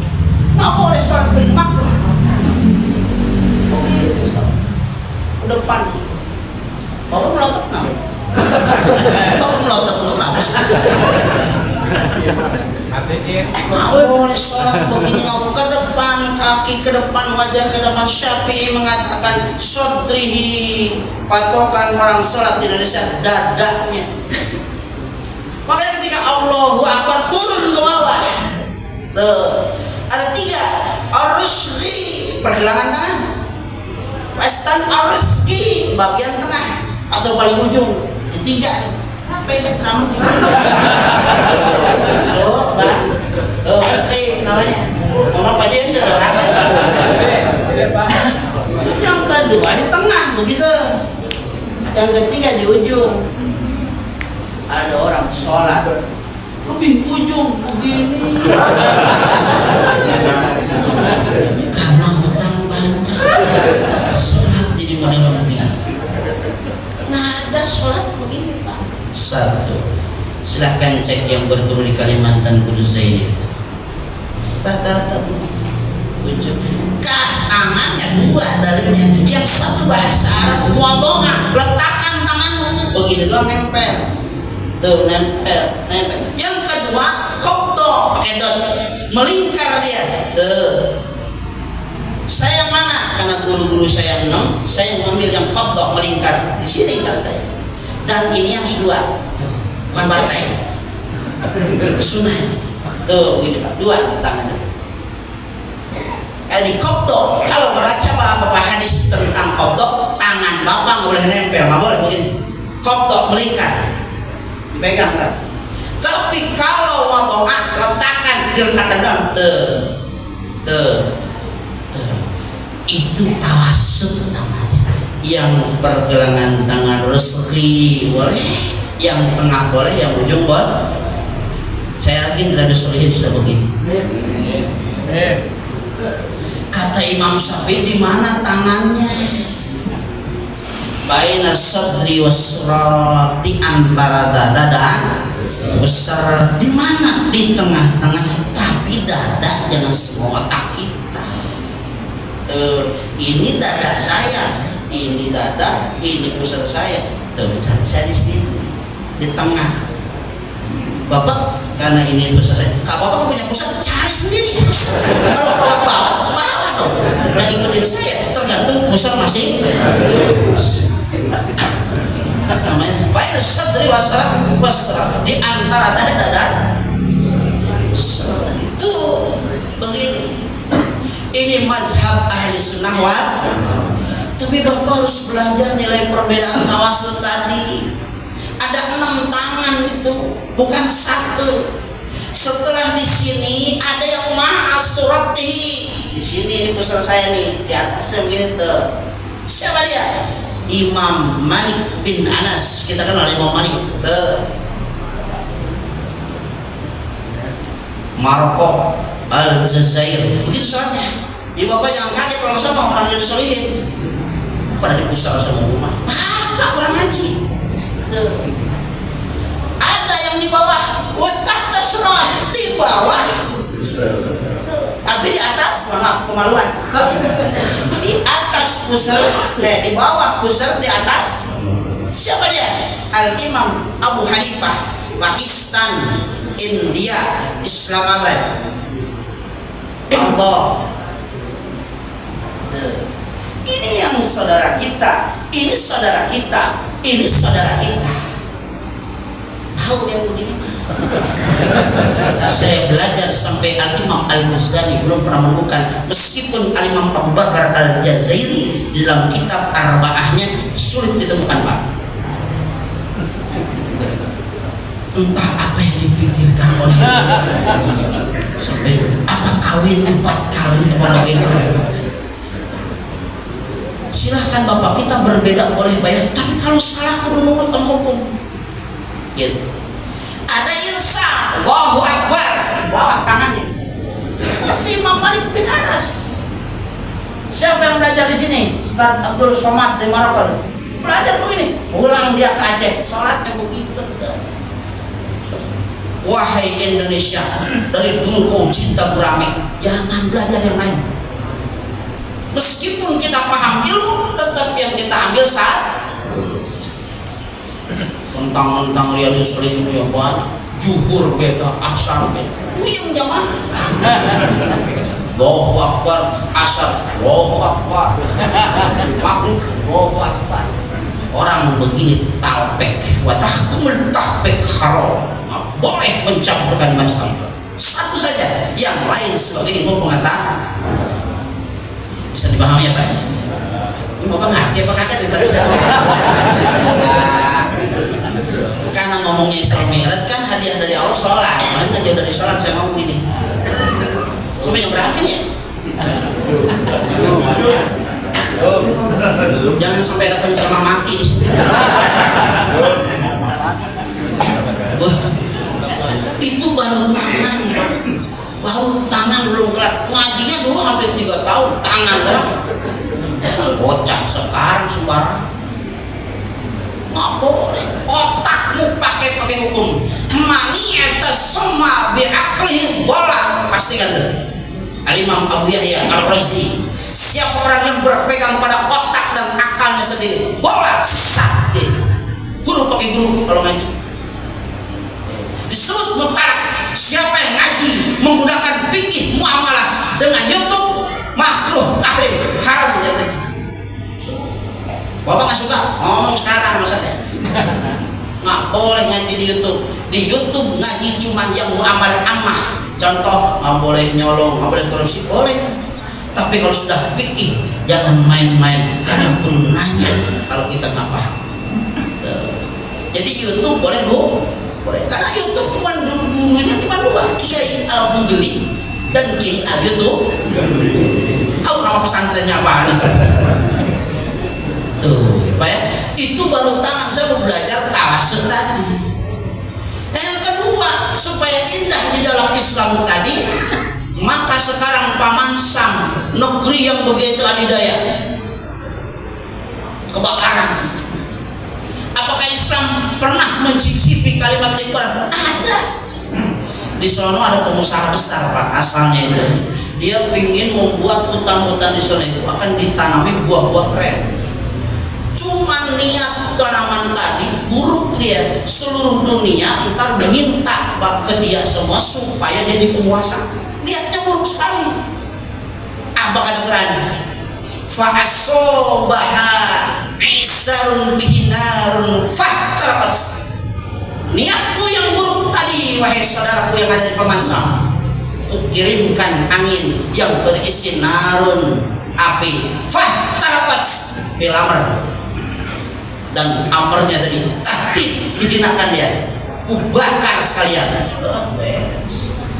Speaker 5: Nggak boleh sholat pilih makmum. Depan Bapak melotot nggak? Bapak melotot nggak? Nggak boleh sholat begini ngomong ke depan, kaki ke depan, wajah ke depan. Syafi'i mengatakan sodrihi, patokan orang sholat di Indonesia dadanya. Makanya ketika Allahu Akbar turun ke bawah tuh, ada 3 ar-rusli, pergelangan tangan. Westan ar-rizki, bagian tengah atau paling ujung. 3 sampai ke ceramah. Tuh, Pak. Tuh, pasti namanya. Ngomong aja yang sederhana. Yang kedua di tengah begitu. Yang ketiga di ujung. Ada orang sholat lebih ujung begini. Karena hutang banyak. Sholat jadi model lebih. Nah, ada sholat begini Pak. 1, silahkan cek yang berguru di Kalimantan Guru Zaini. Rata-rata begini ujung. Tangannya 2 dalilnya. Yang 1 bahasa Arab wadongah, letakkan tanganmu begini doang nempel. Tuh nempel. Yang kedua kopto pakai dot, melingkar dia. Tuh. Saya yang mana? Karena guru-guru saya 6, saya mengambil yang kopto melingkar. Di sini lingkar saya. Dan ini yang 2, bukan partai. Sunnah. Tuh begini Pak, 2 tangannya. Di kopto, kalau membaca Bapak hadis tentang kopto, tangan Bapak nggak boleh nempel, nggak boleh begini. Kopto melingkar. Pegang kan. Tapi kalau wado'ah diletakkan dalam itu tawasud namanya. Yang pergelangan tangan rezeki boleh, yang tengah boleh, yang ujung boleh. Saya yakin Riyadhus Shalihin sudah begini. Kata Imam Syafi'i, di mana tangannya? Baina sadri wasrat, di antara dada dan besar. Di mana? Di tengah-tengah. Tapi dada jangan semua otak kita. Ini dada saya, ini dada, ini pusat saya. Tuh, cari saya di sini, di tengah. Bapak, karena ini pusat saya. Kalau Bapak punya pusat, cari sendiri pusat. Kalau Bapak bawa, ke bawah dong. Yang ikutin saya, tergantung pusat masing. Namanya baik sadri wasra, di antara dada dan itu begini. Ini mazhab ahli sunnah wal. Tapi Bapak harus belajar nilai perbedaan tawasud tadi. Ada 6 tangan itu, bukan 1. Setelah di sini ada yang ma'as suratihi. Di sini ini pusat saya nih, di atasnya begini tuh. Siapa dia? Imam Malik bin Anas. Kita kenal Imam Malik. Maroko Al-Jazair. Begitu sholatnya. Ya Bapak jangan kaget kalau sama orang Riyadhus Shalihin pada di pusat sama rumah. Bapak kurang ngaji. kemaluan. Di atas pusar, di bawah pusar, di atas. Siapa dia? Al-Imam Abu Hanifah, Pakistan, India, Islamabad. Allah. Ini yang saudara kita, ini saudara kita, ini saudara kita. Tahu yang begini? Saya belajar sampai Al-Imam Al-Ghazali belum pernah menemukan, meskipun Al-Imam Abu Bakar Al-Jazairi di dalam kitab Arba'ahnya sulit ditemukan, Pak. Entah apa yang dipikirkan oleh sampai apa kawin 4 kali apa bagaimana. Silahkan Bapak, kita berbeda boleh bayar, tapi kalau salah kudu nurut sama hukum. Gitu. Ada irsa, Allahu Akbar, bawah tangannya. Si Imam Malik bin Anas. Siapa yang belajar di sini? Ustaz Abdul Somad di Maroko. Belajar begini, pulang dia ke Aceh, sholatnya begitu. Wahai Indonesia, dari dulu kau cinta gurame, jangan belajar yang lain. Meskipun kita paham ilmu, tetap yang kita ambil saat tentang Riyadhus Shalihin ya banyak, zuhur beda, asar beda, uyung jamaah. Allahu Akbar, asar, Allahu Akbar, maghrib, Allahu Akbar. Orang begini talpek, watahkumul talpek haram, boleh mencampurkan macam satu saja, yang lain sebagai ilmu pengetahuan. Bisa dipahami ya Pak? Ini Bapak ngerti apa kagak dari tadi saya? Karena ngomongnya Isra Mi'raj kan hadiah dari Allah sholat, makanya nggak jauh dari sholat saya ngomong ini. Sampai yang berapa nih ya? Jangan sampai ada penceramah mati. Itu baru tangan, Pak. Baru tangan belum kelar. Ngajinya dulu hampir 3 tahun, tangan dah. Bocah sekarang sembarang. Nggak boleh. Otakmu pakai hukum. Mani atas semua biaklihi bola. Pastikan tuh. Al-Imam Abu Yahya Al-Razi. Siapa orang yang berpegang pada otak dan akalnya sendiri, bola sakit. Guru pakai guru kalau ngaji. Disebut mutar. Siapa yang ngaji menggunakan fikih muamalah dengan YouTube, makruh, tahrim, haram jadi. Bapak nggak suka ngomong sekarang maksudnya. Nggak boleh ngaji di YouTube. Di YouTube ngaji cuman yang muamalah amah. Contoh, nggak boleh nyolong, nggak boleh korupsi, boleh. Tapi kalau sudah fikih jangan main-main, karena perlu nanya kalau kita nggak paham. Jadi YouTube boleh Bu, boleh. Karena YouTube dulunya cuma 2, Kiai Al-Mugli dan Kiai Al-YouTube. Tahu nama pesantrennya apa nih? Tuh, Pak ya. Itu baru tangan saya mau belajar tawasud tadi. Nah, yang kedua, supaya indah di dalam Islam tadi, maka sekarang Paman Sam, negeri yang begitu adidaya, kebakaran. Apakah Islam pernah mencicipi kalimat Al-Quran? Ada. Di sono ada pengusaha besar Pak, asalnya itu. Dia ingin membuat hutan-hutan di sono itu akan ditanami buah-buah keren. Cuman niat tanaman tadi buruk dia. Seluruh dunia entar minta ke dia semua supaya jadi penguasa. Niatnya buruk sekali. Apa kata Quran? Fa'asobaha isarun bihinarun fahtarakat. Niatmu yang buruk tadi, wahai saudaraku yang ada di Pemansam, kukirimkan angin yang berisi narun api, fahtarakat bilamar. Dan amarnya tadi dihinakan dia, kubakar sekalian.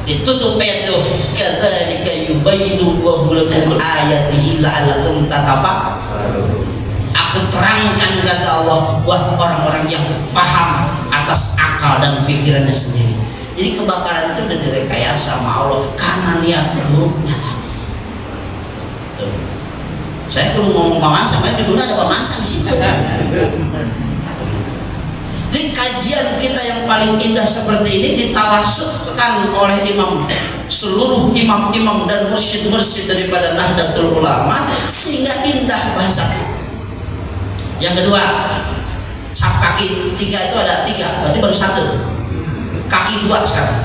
Speaker 5: Ditutup ayat itu, kadzalika yubayyinu Allahu lakum ayatihi la'allakum tatafakkarun. Aku terangkan kata Allah buat orang-orang yang paham atas akal dan pikirannya sendiri. Jadi kebakaran itu sudah direkayasa sama Allah karena niat buruknya tadi. Tuh. Saya perlu ngomong Paman Sam, di dulu ada Paman Sam di situ. Jadi kajian kita yang yang paling indah seperti ini ditawasudkan oleh seluruh imam-imam dan mursyid-mursyid daripada Nahdlatul Ulama, sehingga indah bahasa. Yang kedua, cap kaki 3 itu ada 3, berarti baru 1, kaki 2 sekarang.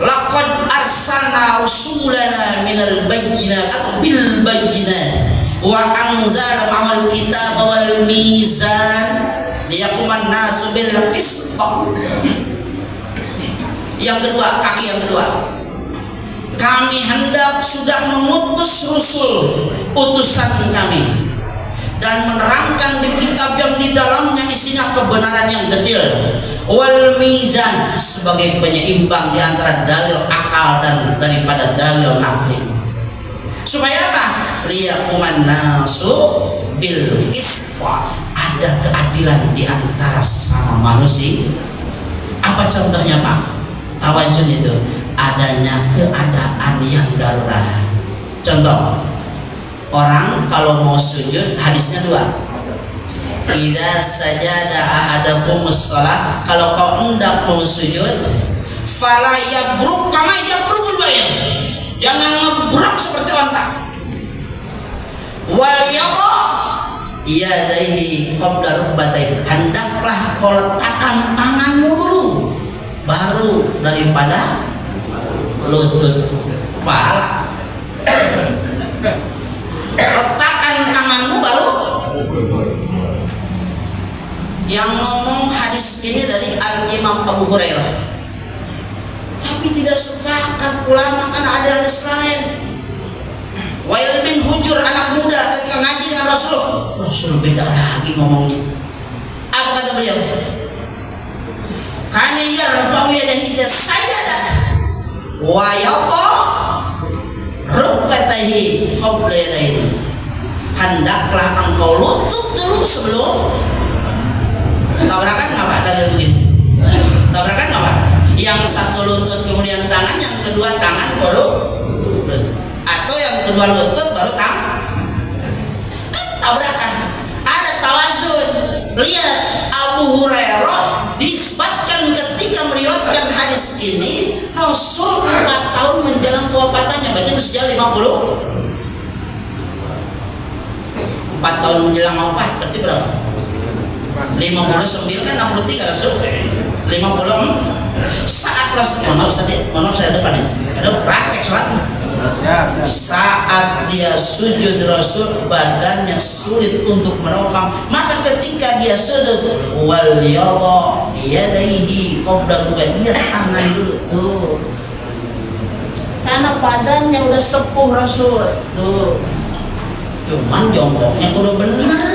Speaker 5: Laqad arsalna rusulana minal bayyinat atau bil bayyinat wa anzala ma'al kitab wal mizan liyaquman nasu bil qist. Yang kedua, kaki yang kedua, kami hendak sudah mengutus Rasul utusan kami dan menerangkan di kitab yang di dalamnya isinya kebenaran yang detail, wal mizan sebagai penyeimbang di antara dalil akal dan daripada dalil nakli, supaya apa? Liyaquman nasu bil qist, ada keadilan di antara sesama manusia. Apa contohnya Pak? Tawajun itu adanya keadaan yang darurat. Contoh, orang kalau mau sujud, hadisnya 2. Idza sajada ahadakum shalah, kalau kau hendak mau sujud, fala yabruk kama yabrukul bayt, jangan ngebruk seperti onta. Wal yadha yadaihi qabla rukbatai, hendaklah kau letakkan tanganmu dulu baru daripada lutut kepala. Letakkan tanganmu baru. Yang ngomong hadis ini dari Al-Imam Abu Hurairah, tapi tidak sepakat ulama karena ada hadis lain. Wail bin Hujur, anak muda, ketika ngaji dengan Rasul beda lagi ngomongnya. Apa kata beliau? Kana yarfa'u yadayhi sajadah wa yaqo rukbatayhi qabla yadayhi, hendaklah engkau lutut dulu sebelum. Tabrakan nggak Pak dalil begini? Tabrakan nggak Pak? Yang satu lutut kemudian tangan, yang kedua tangan baru lutut, atau yang kedua lutut baru tangan? Kan tabrakan. Ada tawazun. Lihat Abu Hurairah disebutkan ketika meriwayatkan hadis ini, Rasul 4 tahun menjelang kewafatannya, berarti usia 50. 4 tahun menjelang wafat berarti berapa? 59 kan 63 Rasul. 50 saat Rasul, mohon maaf saya depan ini. Ada praktek sholat. Saat dia sujud Rasul badannya sulit untuk menopang, maka ketika dia sujud wal yadha yadaihi qabla rukbatihi, dia tangan dulu tuh, karena badannya udah sepuh Rasul tuh, cuman jongkoknya udah bener.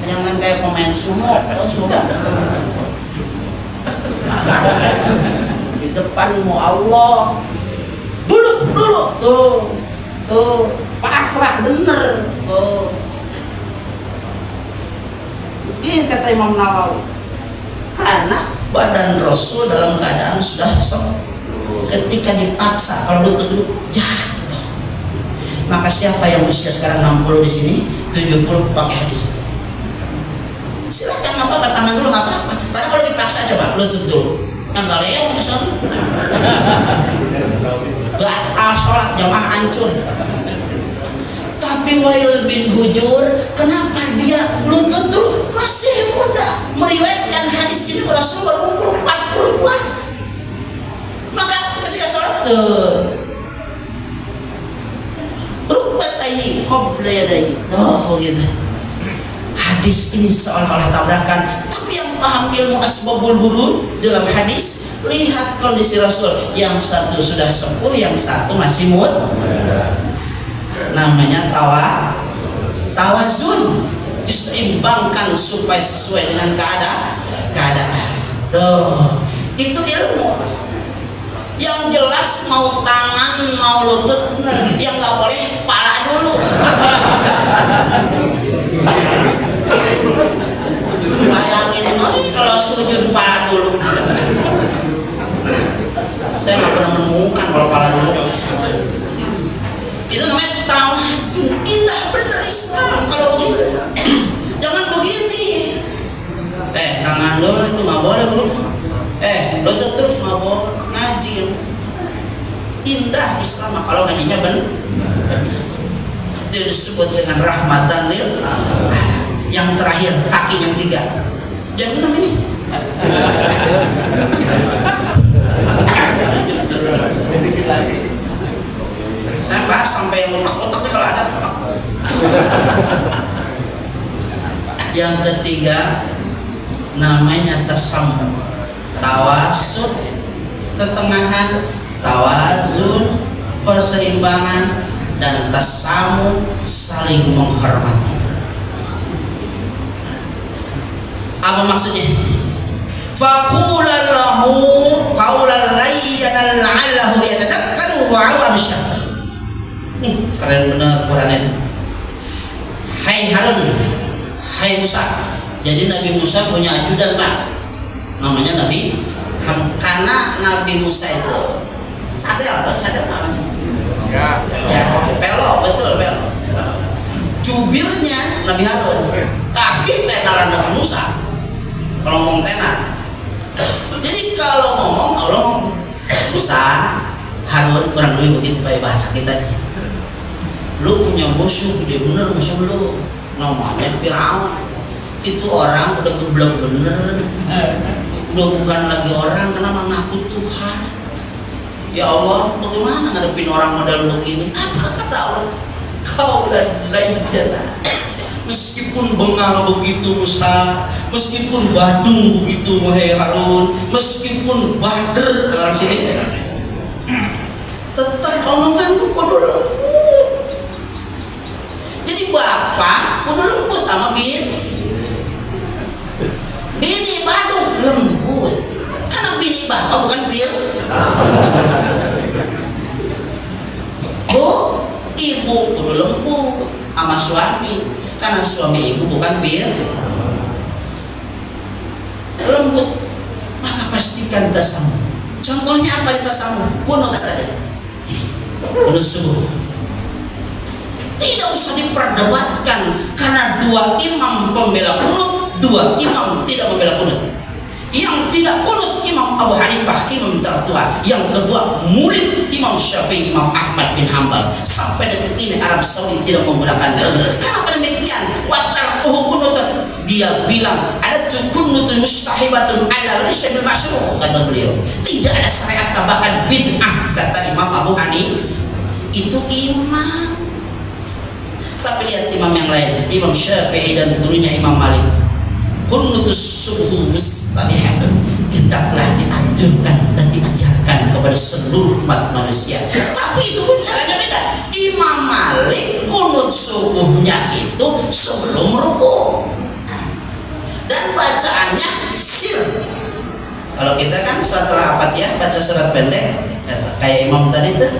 Speaker 5: Jangan kayak pemain sumo, di depanmu Allah dulu tuh pasrah bener tuh. Ini kata Imam Nawawi, karena badan Rasul dalam keadaan sudah sepuh. Ketika dipaksa kalau lutut dulu jatuh. Maka siapa yang usia sekarang 60 di sini, 70 pakai hadis. Silahkan apa tangan dulu nggak apa-apa. Karena kalau dipaksa coba lutut dulu, yang gak leong kesana, batal sholat, jamaah hancur. Tapi Wail bin Hujur, kenapa dia lutut dulu? Masih muda, meriwayatkan hadis ini ke Rasul baru umur 40-an. Maka ketika sholat tuh rukbatayhi qabla yadayhi, oh begitu. Hadis ini seolah-olah tabrakan, tapi yang paham ilmu asbabul wurud dalam hadis, lihat kondisi Rasul, yang satu sudah sepuh, yang satu masih muda. Namanya tawazun, diseimbangkan supaya sesuai dengan keadaan. Tuh, itu ilmu. Yang jelas mau tangan mau lutut bener, yang nggak boleh kepala dulu. Bayangin kalau sujud kepala dulu. Saya nggak pernah menemukan kalau kepala dulu. Itu namanya tawajun, indah bener Islam kalau begitu. Jangan dengan rahmatan lil alamin. Yang terakhir kaki yang 3. Jam 6 ini. Saya bahas sampai yang otak-otaknya kalau ada. Yang ketiga namanya tasammum, tawasud, ketengahan, tawazun, perseimbangan, dan tasamu, saling menghormati. Apa maksudnya? Faqulan lahu qawlan layyanan la'allahu yatadakkaru wa awamsha. Keren benar Quran itu. Hai Harun, hai Musa. Jadi Nabi Musa punya ajudan Pak, namanya Nabi Harun. Karena Nabi Musa itu cadel mana sih? Ya, pelok, betul pelok. Jubirnya Nabi Harun, kaki tenaran Nabi Musa. Kalau ngomong tenar. Jadi kalau ngomong Musa, Harun, kurang lebih begitu Pak bahasa kita. Lu punya musuh gede bener, musuh lu namanya Firaun. Itu orang udah geblek bener, udah bukan lagi orang, karena mengaku Tuhan. Ya Allah, bagaimana ngadepin orang model begini? Apa kata Allah? Qaulan layyana. Meskipun bengal begitu Musa, meskipun badung begitu wahai Harun, meskipun bader orang sini, tetap omongan kudu lembut. Jadi bapak kudu lembut sama bini badung lembut. Karena bini bapak bukan bir. Bu, ibu kudu lembut sama suami. Karena suami ibu bukan bir. Lembut. Maka pastikan tasammum. Contohnya apa di tasammum? Kunut saja. Kunut subuh. Tidak usah diperdebatkan, karena 2 imam pembela kunut, 2 imam tidak membela kunut. Yang tidak kunut Imam Abu Hanifah, imam tertua. Yang kedua murid Imam Syafi'i, Imam Ahmad bin Hanbal. Sampai detik ini Arab Saudi tidak menggunakan kunut. Kenapa demikian? Watar kunut. Dia bilang ada kunutun mustahibatun ala laysa bil masyru', kata beliau. Tidak ada syariat tambahan, bid'ah, kata Imam Abu Hanifah. Itu imam. Tapi lihat imam yang lain, Imam Syafi'i dan gurunya Imam Malik. Kunutus subuh mustahibatun, hendaklah dianjurkan dan diajarkan kepada seluruh umat manusia. Tapi itu pun caranya beda. Imam Malik kunut subuhnya itu sebelum ruku, dan bacaannya sir. Kalau kita kan setelah Fatihah baca surat pendek, kayak imam tadi itu.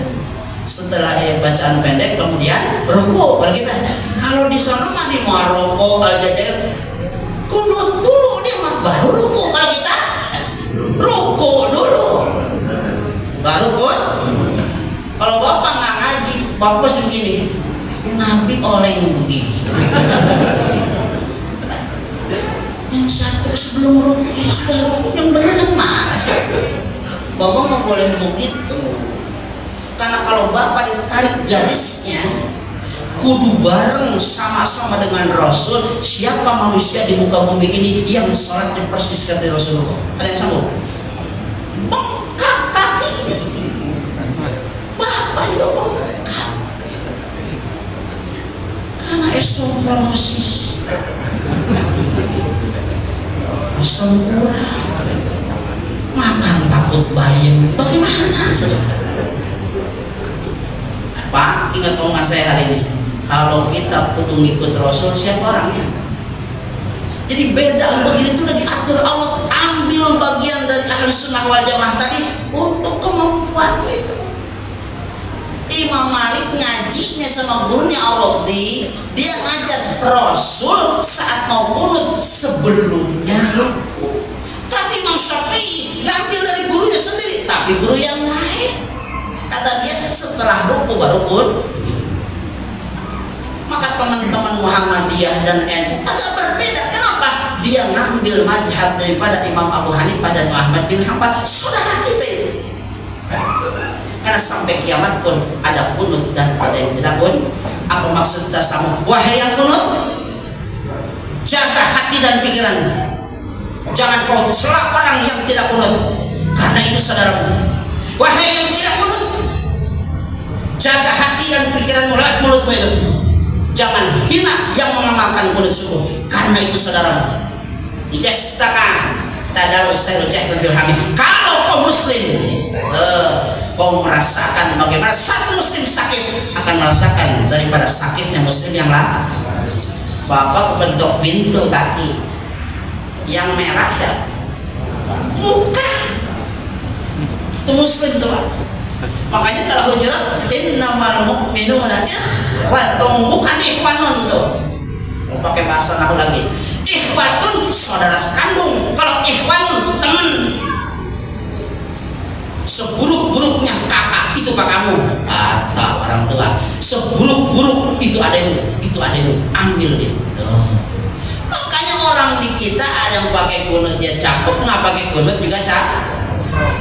Speaker 5: Setelah bacaan pendek kemudian ruku. Kalau kita, kalau di sana mah di Maroko Al-Jazair kunut dulu, dia mah baru ruku. Kalau kita ruku dulu baru kun. Kalau bapak nggak ngaji, bapak segini, Nabi oleh begini. Yang satu sebelum ruku sudah ruku, yang benar yang mana sih? Bapak nggak boleh begitu. Karena kalau bapak ditarik garisnya, kudu bareng sama-sama dengan Rasul. Siapa manusia di muka bumi ini yang sholatnya persis kata Rasulullah? Ada yang sanggup? Bengkak kaki. Bapak juga bengkak. Karena osteoporosis, asam urat, makan takut bayam. Bagaimana? Pak, ingat omongan saya hari ini. Kalau kita kudu ngikut Rasul, siapa orangnya? Jadi beda begini itu udah diatur Allah. Ambil bagian dari ahli sunnah wal jamaah tadi untuk kemampuan itu. Imam Malik ngajinya sama gurunya Allah, dia ngajar Rasul saat mau kunut sebelumnya ruku. Tapi Imam Syafi'i ngambil dari gurunya sendiri, tapi guru yang lain. Kata dia setelah ruku baru kun. Maka teman-teman Muhammadiyah dan NU agak berbeda. Kenapa? Dia ngambil mazhab daripada Imam Abu Hanifah dan Ahmad bin Hanbal, saudara kita itu. Karena sampai kiamat pun ada kunut dan ada yang tidak kun. Apa maksud tasamu? Wahai yang kunut, jaga hati dan pikiran. Jangan kau celak orang yang tidak kunut, karena itu saudaramu. Wahai yang tidak kunut, jaga hati dan pikiranmu lewat mulutmu itu. Jangan hina yang mengamalkan kunut subuh, karena itu saudaramu. Ijastaka tadalu sayru jahsan dirhami. Kalau kau muslim, kau merasakan bagaimana satu muslim sakit akan merasakan daripada sakitnya muslim yang lain. Bapak kebentuk pintu kaki yang merah siapa? Muka. Itu muslim tuh Pak. Makanya kalau Hujurat innamal mu'minuna ikhwatun, bukan ikhwanun tuh. Mau pakai bahasa nahu lagi. Ikhwatun saudara sekandung. Kalau ikhwanun teman. Seburuk-buruknya kakak itu kakakmu, kata orang tua. Seburuk-buruk itu ademu, ambil dia. Makanya orang di kita ada yang pakai kunut dia cakep, nggak pakai kunut juga cakep.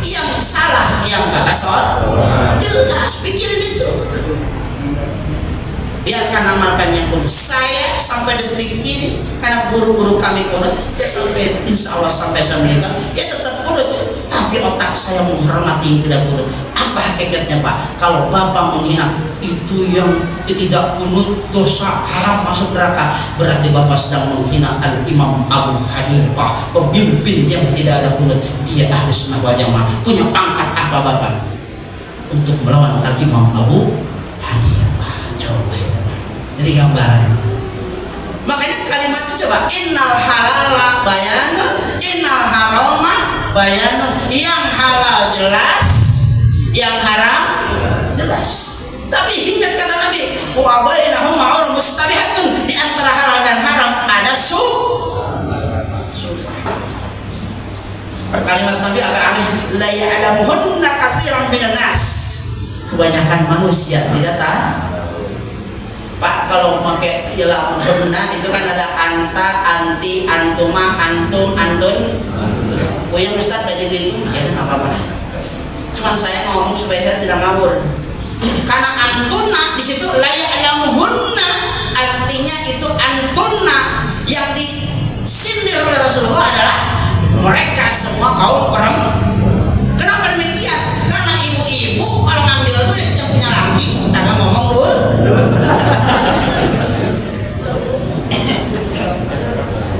Speaker 5: Yang salah, yang kata soal, jelas pikirin itu. Biarkan amalkan yang kunut. Saya sampai detik ini, karena guru-guru kami kunut, dia sampai insya Allah sampai saya meninggal, ya tetap kunut. Tapi otak saya menghormati yang tidak kunut. Apa hakikatnya Pak? Kalau Bapak menghina itu yang tidak kunut, dosa haram masuk neraka, berarti Bapak sedang menghina Al-Imam Abu Hanifah, pemimpin yang tidak ada kunut. Dia ahli sunnah wal jamaah. Punya pangkat apa Bapak untuk melawan Al-Imam Abu Hanifah? Coba itu Pak. Jadi gambaran. Makanya kalimat itu coba, innal halala bayanun, innal harama bayanun. Yang halal jelas, yang haram jelas. Tapi ingat kata Nabi, wa bainahum ma'ruf mustabihatun, di antara halal dan haram ada kalimat Nabi agak aneh, la ya'lamuhunna katsiran minan nas. Kebanyakan manusia tidak tahu. Pak, kalau pakai istilah benar itu kan ada anta, anti, antuma, antum, antun. Yang Ustaz udah jadi itu, ya nggak apa-apa dah. Cuman saya ngomong supaya saya tidak ngawur. Karena antuna di situ layak alamuhunna, artinya itu antuna yang disindir oleh Rasulullah adalah mereka semua kaum perempuan. Kenapa demikian? Karena ibu-ibu kalau ngambil duit yang punya laki, tangan ngomong dulu.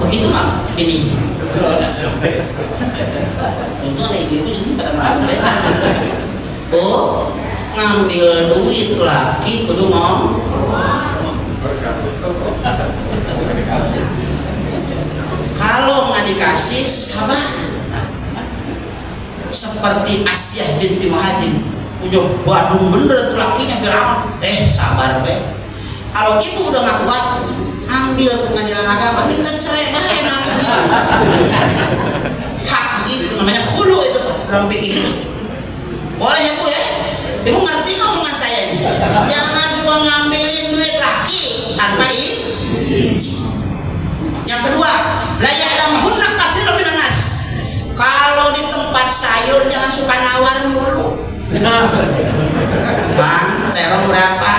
Speaker 5: Begitu mak ini. Untung ada ibu-ibu sini pada ngomong beda. Oh, ngambil duit laki kudu ngomong. Kalau nggak dikasih sabar. Seperti Asyah binti Muhajir punya badung bener tuh lakinya berawan. Sabar be. Kalau ibu udah nggak kuat, ambil pengadilan agama, minta cerai baik nanti itu. Hak itu namanya khulu itu dalam pikir. Boleh ya Bu ya? Ibu ngerti omongan saya ini? Jangan suka ngambilin duit laki tanpa izin. Yang kedua, la ya'lamuhunna katsirun minan nas. Kalau di tempat sayur jangan suka nawar mulu. Bang, terong berapa?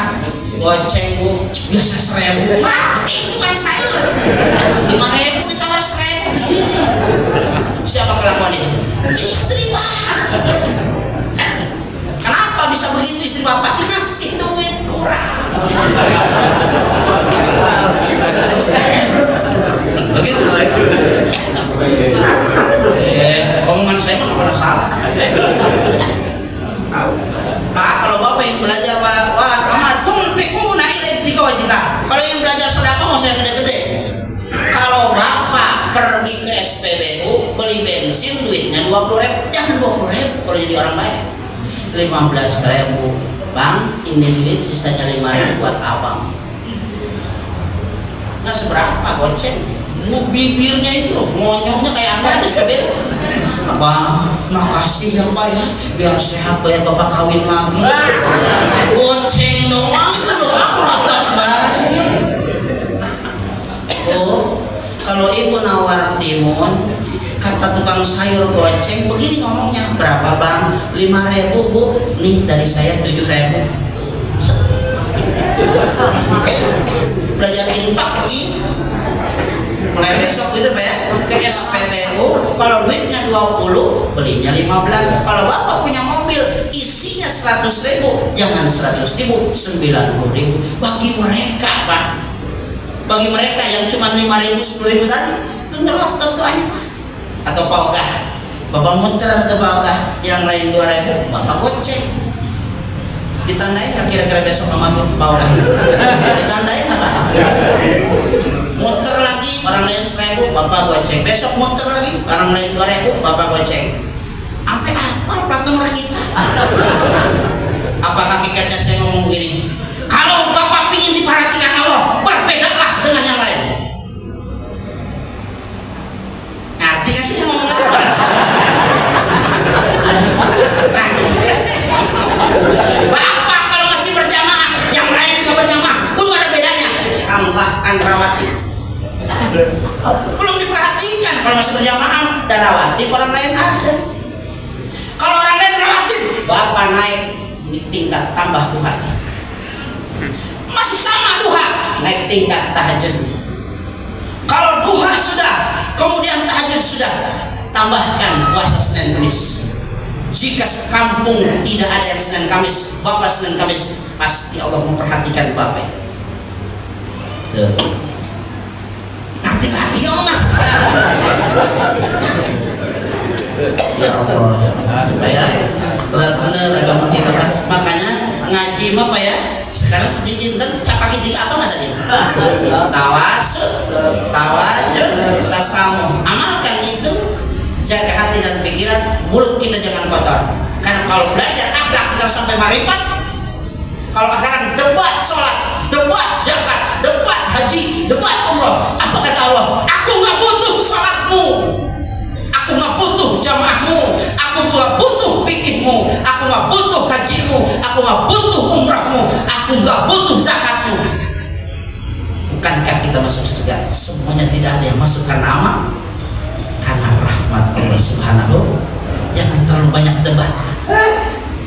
Speaker 5: Goceng Bu, biasa 1.000. Mati tukang sayur. 5.000 ditawar 1.000 begini. Siapa kelakuan itu? Istri Pak. Kenapa bisa begitu istri Bapak? Ngasih duit kurang. Begitu. Omongan saya mah nggak pernah salah. Pak, kalau Bapak yang belajar kalau yang belajar sedekah mau saya gede-gede. Kalau Bapak pergi ke SPBU beli bensin duitnya 20.000, jangan 20.000 kalau jadi orang baik. 15.000, Bang, ini duit sisanya 5.000 buat abang. Nggak seberapa goceng. Bibirnya itu loh, ngonyongnya kayak apa di SPBU. Bang, makasih ya Pak ya, biar sehat bayar Bapak kawin lagi. Goceng doang itu doang ratat baik. Oh, kalau ibu nawar timun, kata tukang sayur goceng, begini ngomongnya, berapa Bang? 5.000 Bu, nih dari saya 7.000. Belajar infak lagi. Mulai besok itu Pak ya, ke SPBU, kalau duitnya 20, belinya 15. Kalau Bapak punya mobil, isinya 100.000, jangan 100.000, 90.000. Bagi mereka Pak, bagi mereka yang cuma 5.000, 10.000 tadi, itu nerok tentuannya Pak. Atau Pak Ogah, Bapak muter atau Pak Ogah, yang lain 2.000, Bapak goceng. Ditandain nggak kira-kira besok sama tuh Pak Ogah? Ditandain nggak Pak? Muter lagi, orang lain 1.000, Bapak goceng. Besok muter lagi, orang lain 2.000, Bapak goceng. Sampai apa plat nomor kita? Apa hakikatnya saya ngomong begini? Kalau Bapak ingin diperhatikan Allah, berbedalah dengan yang lain. Ngerti gak sih ngomong apa? Bapak kalau masih berjamaah, yang lain juga berjamaah, kudu ada bedanya. Tambahkan rawatib. Belum diperhatikan kalau masih berjamaah dan rawatib orang lain ada. Kalau orang lain rawatib, Bapak naik di tingkat tambah duha. Masih sama duha, naik tingkat tahajud. Kalau duha sudah, kemudian tahajud sudah, tambahkan puasa Senin Kamis. Jika sekampung tidak ada yang Senin Kamis, Bapak Senin Kamis, pasti Allah memperhatikan Bapak itu. Tuh. Nanti lagi ya Mas. Ya Allah, ya benar agama kita Pak. Makanya ngaji mah Pak ya, sekarang sedikit dan capakin tiga apa nggak tadi? Tawasul, tawajud, tasamuh. Amalkan itu, jaga hati dan pikiran, mulut kita jangan kotor. Karena kalau belajar akhlak kita sampai marifat. Kalau sekarang debat sholat, debat zakat, debat haji, debat umroh, apa kata Allah? Aku nggak butuh sholatmu, aku nggak butuh jamaahmu, aku nggak butuh fikihmu, aku nggak butuh hajimu, aku nggak butuh umrahmu, aku nggak butuh zakatmu. Bukankah kita masuk surga? Semuanya tidak ada yang masuk karena amal, karena rahmat Allah Subhanahu. Jangan terlalu banyak debat.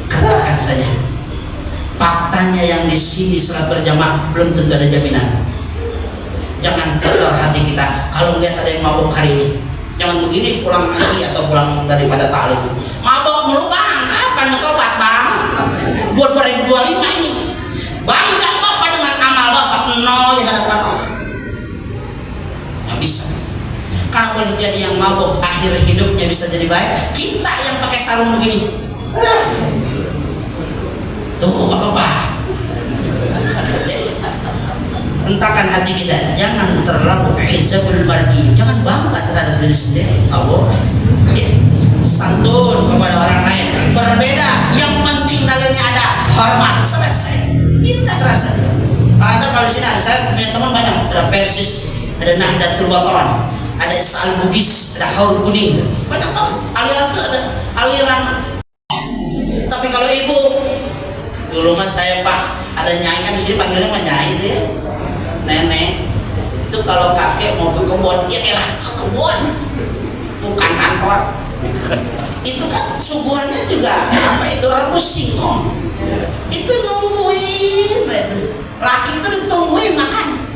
Speaker 5: Katakan saja, faktanya yang di sini sholat berjamaah belum tentu ada jaminan. Jangan kotor hati kita. Kalau lihat ada yang mabuk hari ini, jangan begini pulang lagi atau pulang daripada ta'lim. Mabuk mulu Bang, kapan mau tobat Bang? Buat 2025 ini. Bangga Bapak dengan amal Bapak, nol di hadapan Allah. Nggak bisa. Karena boleh jadi yang mabuk akhir hidupnya bisa jadi baik. Kita yang pakai sarung begini. Tuh Bapak. Hentakan hati kita, jangan terlalu izabul mardi, jangan bangga terhadap diri sendiri. Allah ya, santun kepada orang lain, berbeda, yang penting dalilnya ada, hormat, selesai, indah rasanya. Ada kalau sini ada, saya punya teman banyak, ada Persis, ada Nahdlatul Wathon, ada Isal Bugis, ada Haur Kuning, banyak banget aliran itu, ada aliran. Tapi kalau ibu dulu mas saya Pak, ada nyai kan di sini panggilnya mah nyai itu ya. Nenek itu kalau kakek mau ke kebun, ya elah ke kebun, bukan kantor. Itu kan suguhannya juga apa itu rebus singkong, itu nungguin, laki itu ditungguin makan.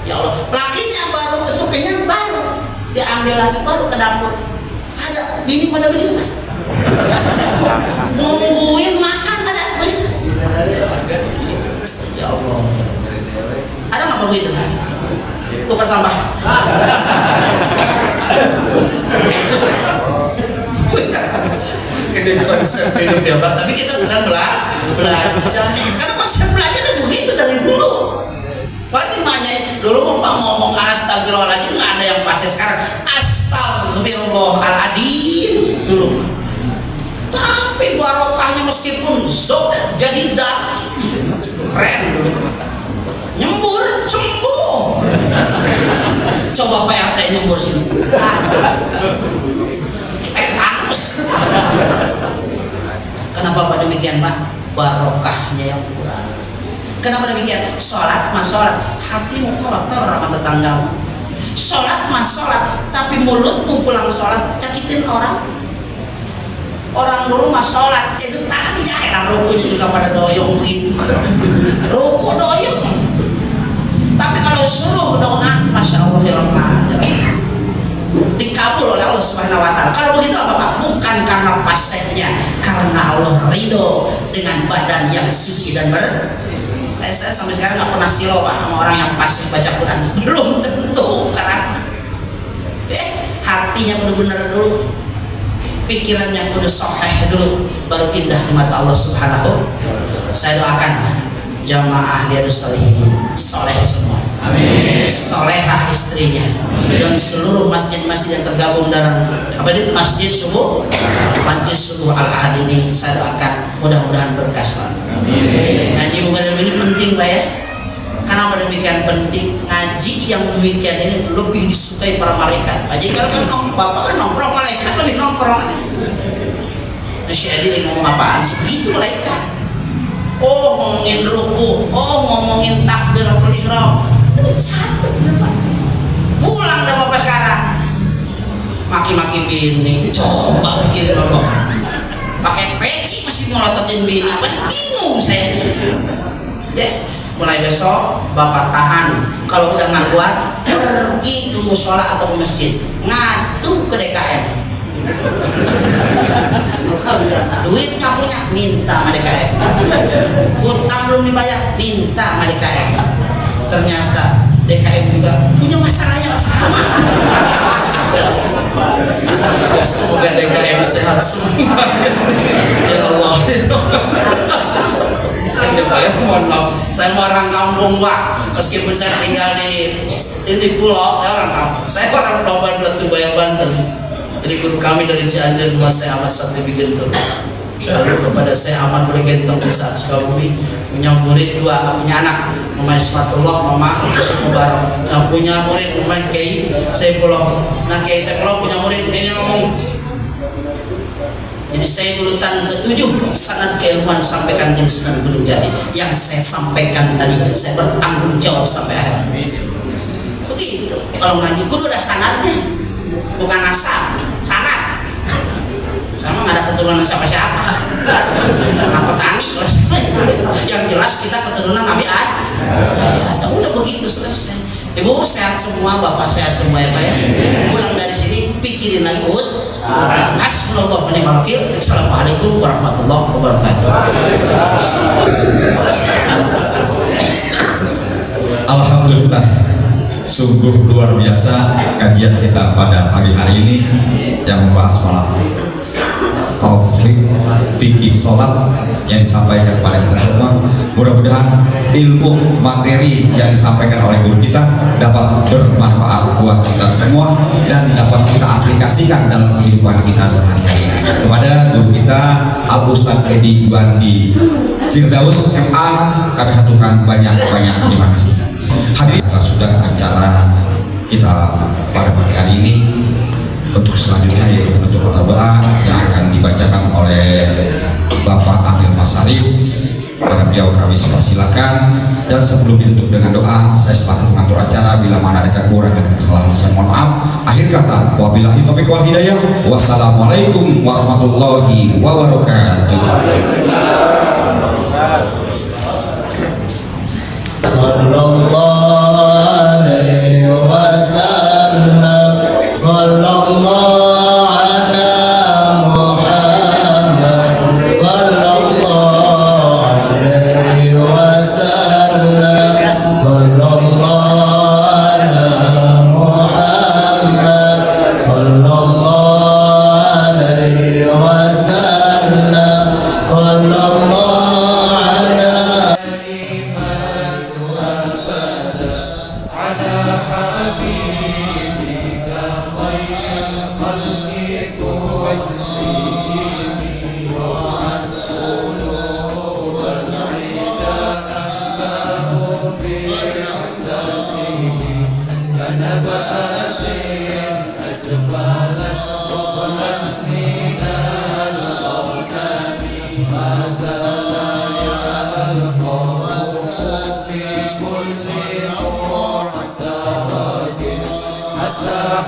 Speaker 5: Ya Allah, lakinya baru itu kenyang baru diambil lagi baru ke dapur. Ada bini pada begitu, nungguin makan ada begitu. Ya Allah. Ada nggak begitu? Tukar tambah. Ini konsep hidup ya Pak. Tapi kita sedang belajar. Karena konsep belajar begitu dari dulu. Berarti makanya dulu mau Pak ngomong astagfirullahaladzim nggak ada yang pasti sekarang. Astagfirullahaladzim dulu. Tapi barokahnya meskipun zok jadi dah keren dulu. Nyembur, sembuh. Coba Pak RT nyembur sini. Tetanus. Kenapa Pak demikian Pak? Barokahnya yang kurang. Kenapa demikian? Sholat mah sholat, hatimu kotor sama tetanggamu. Sholat mah sholat, tapi mulutmu pulang sholat nyakitin orang. Orang dulu mah sholat itu tadi ya, rukunya juga pada doyong gitu, ruku doyong. Tapi kalau suruh doa, masya Allah ya Rahman, dikabul oleh Allah Subhanahu Wa Taala. Kalau begitu apa Pak? Bukan karena paseknya, karena Allah ridho dengan badan yang suci dan saya sampai sekarang nggak pernah silo Pak sama orang yang pasif baca Quran, belum tentu karena hatinya benar-benar dulu, pikirannya kudu sahih dulu, baru indah di mata Allah Subhanahu. Saya doakan jamaah Riyadhus Shalihin soleh semua, amin. Solehah istrinya, dan seluruh masjid-masjid yang tergabung dalam apa itu masjid subuh Al-Ahad ini, saya doakan mudah-mudahan berkah selalu. Ngaji bukan ini penting Pak ya. Kenapa demikian penting? Ngaji yang demikian ini lebih disukai para malaikat. Jadi kalau kan bapak kan nongkrong, malaikat lebih nongkrong. Masya Allah ngomong apaan sih? Begitu malaikat. Oh ngomongin ruku, oh ngomongin takbiratul ihram. Itu satu Pak. Pulang dah bapak sekarang. Maki-maki bini. Coba pikirin bapak. Pakai peci masih melototin bini. Bingung saya. Mulai besok bapak tahan, kalau udah nggak kuat pergi ke musola atau ke masjid, ngadu ke DKM. Duitnya punya, minta sama DKM. Hutang belum dibayar, minta sama DKM. Ternyata DKM juga punya masalah yang sama. Semoga DKM sehat semua. Ya Allah. Mohon maaf, saya mau orang kampung Pak, meskipun saya tinggal di pulau, saya orang kampung. Saya orang Pulau Batu Banten. Jadi guru kami dari Cianjur, Mas saya Ahmad Sakti Bigentur. Lalu kepada saya Ahmad Bergentong di saat Sukabumi, punya murid dua, punya anak Mama Ismatullah, Mama Yusuf Mubarak. Nah punya murid Mama Kiai Saifullah. Nah Kiai Saifullah punya murid ini ngomong. Jadi saya urutan ke-7 sanad keilmuan sampai Kanjeng Sunan Gunung Jati. Yang saya sampaikan tadi saya bertanggung jawab sampai akhir. Begitu. Kalau ngaji kudu ada sanadnya, bukan asal sanad. Sama nggak ada keturunan siapa-siapa. Anak petani yang jelas kita keturunan Nabi Adam. Udah begitu selesai. Ibu sehat semua, bapak sehat semua ya Pak ya. Pulang dari sini pikirin lagi hasbunallah wa ni'mal wakil. Assalamualaikum warahmatullahi wabarakatuh.
Speaker 3: Alhamdulillah, sungguh luar biasa kajian kita pada pagi hari ini yang membahas malah taufik fikih sholat yang disampaikan kepada kita semua. Mudah-mudahan ilmu materi yang disampaikan oleh guru kita dapat bermanfaat buat kita semua dan dapat kita aplikasikan dalam kehidupan kita sehari-hari. Kepada guru kita Al Ustadz Edi Duandi Firdaus MA, kami haturkan banyak-banyak terima kasih. Hadirin, sudah acara kita pada pagi hari ini. Untuk selanjutnya yaitu penutup doa yang akan dibacakan oleh Bapak Amir Masari. Pada beliau kami persilakan, dan sebelum ditutup dengan doa, saya selaku pengatur acara bila mana ada kekurangan dan kesalahan saya mohon maaf. Akhir kata, wabillahi taufiq wal hidayah. Wassalamualaikum warahmatullahi wabarakatuh.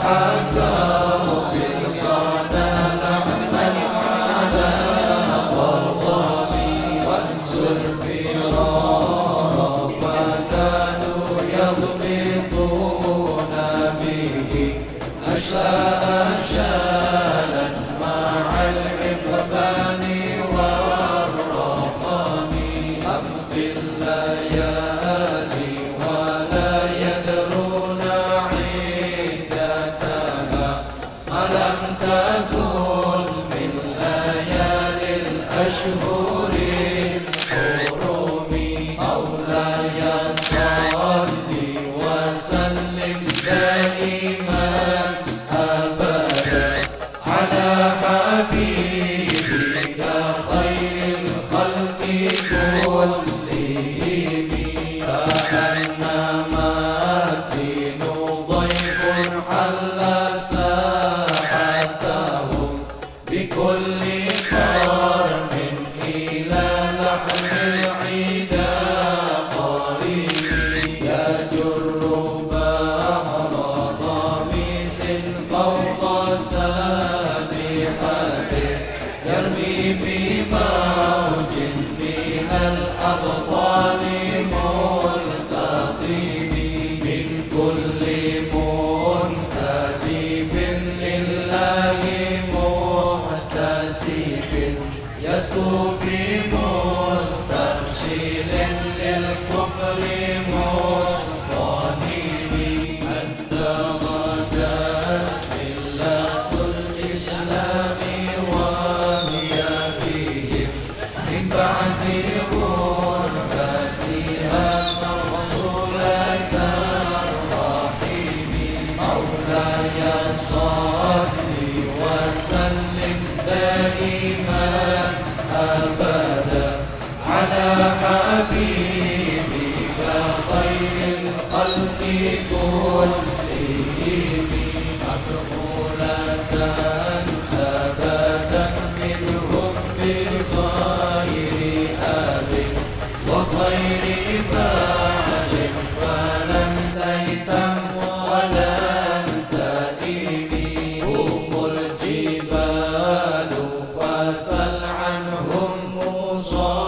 Speaker 6: حتى
Speaker 1: أشالت مع الإقبال والرقم أمضي الليالي ولا يدرون عدتها ألم تكن من ليالي الأشهر الحرم مولاي صل وسلم دائما أبدا على حبيبك خير الخلق كلهم كأنما الدين ضيف حل ساعتهم بكل قرن إلى لحم العدا قريب يجر بحر قميص فوق سابحته يرمي بموج من الأبطال ملتقم من كل منتدب لله محتسب يسوق مستبشر للكفر مصطنب حتى غدت ملة الإسلام وهي فيهم من بعد غربتها مرسولة الرحيم مولاي صل وسلم دائما أبدا على حبيبك خير الخلق كلهم مقبولة أبدا منهم بغير أب وخير فعل فلن تيتم ولن تئم هم الجبال فسل عنهم مصاب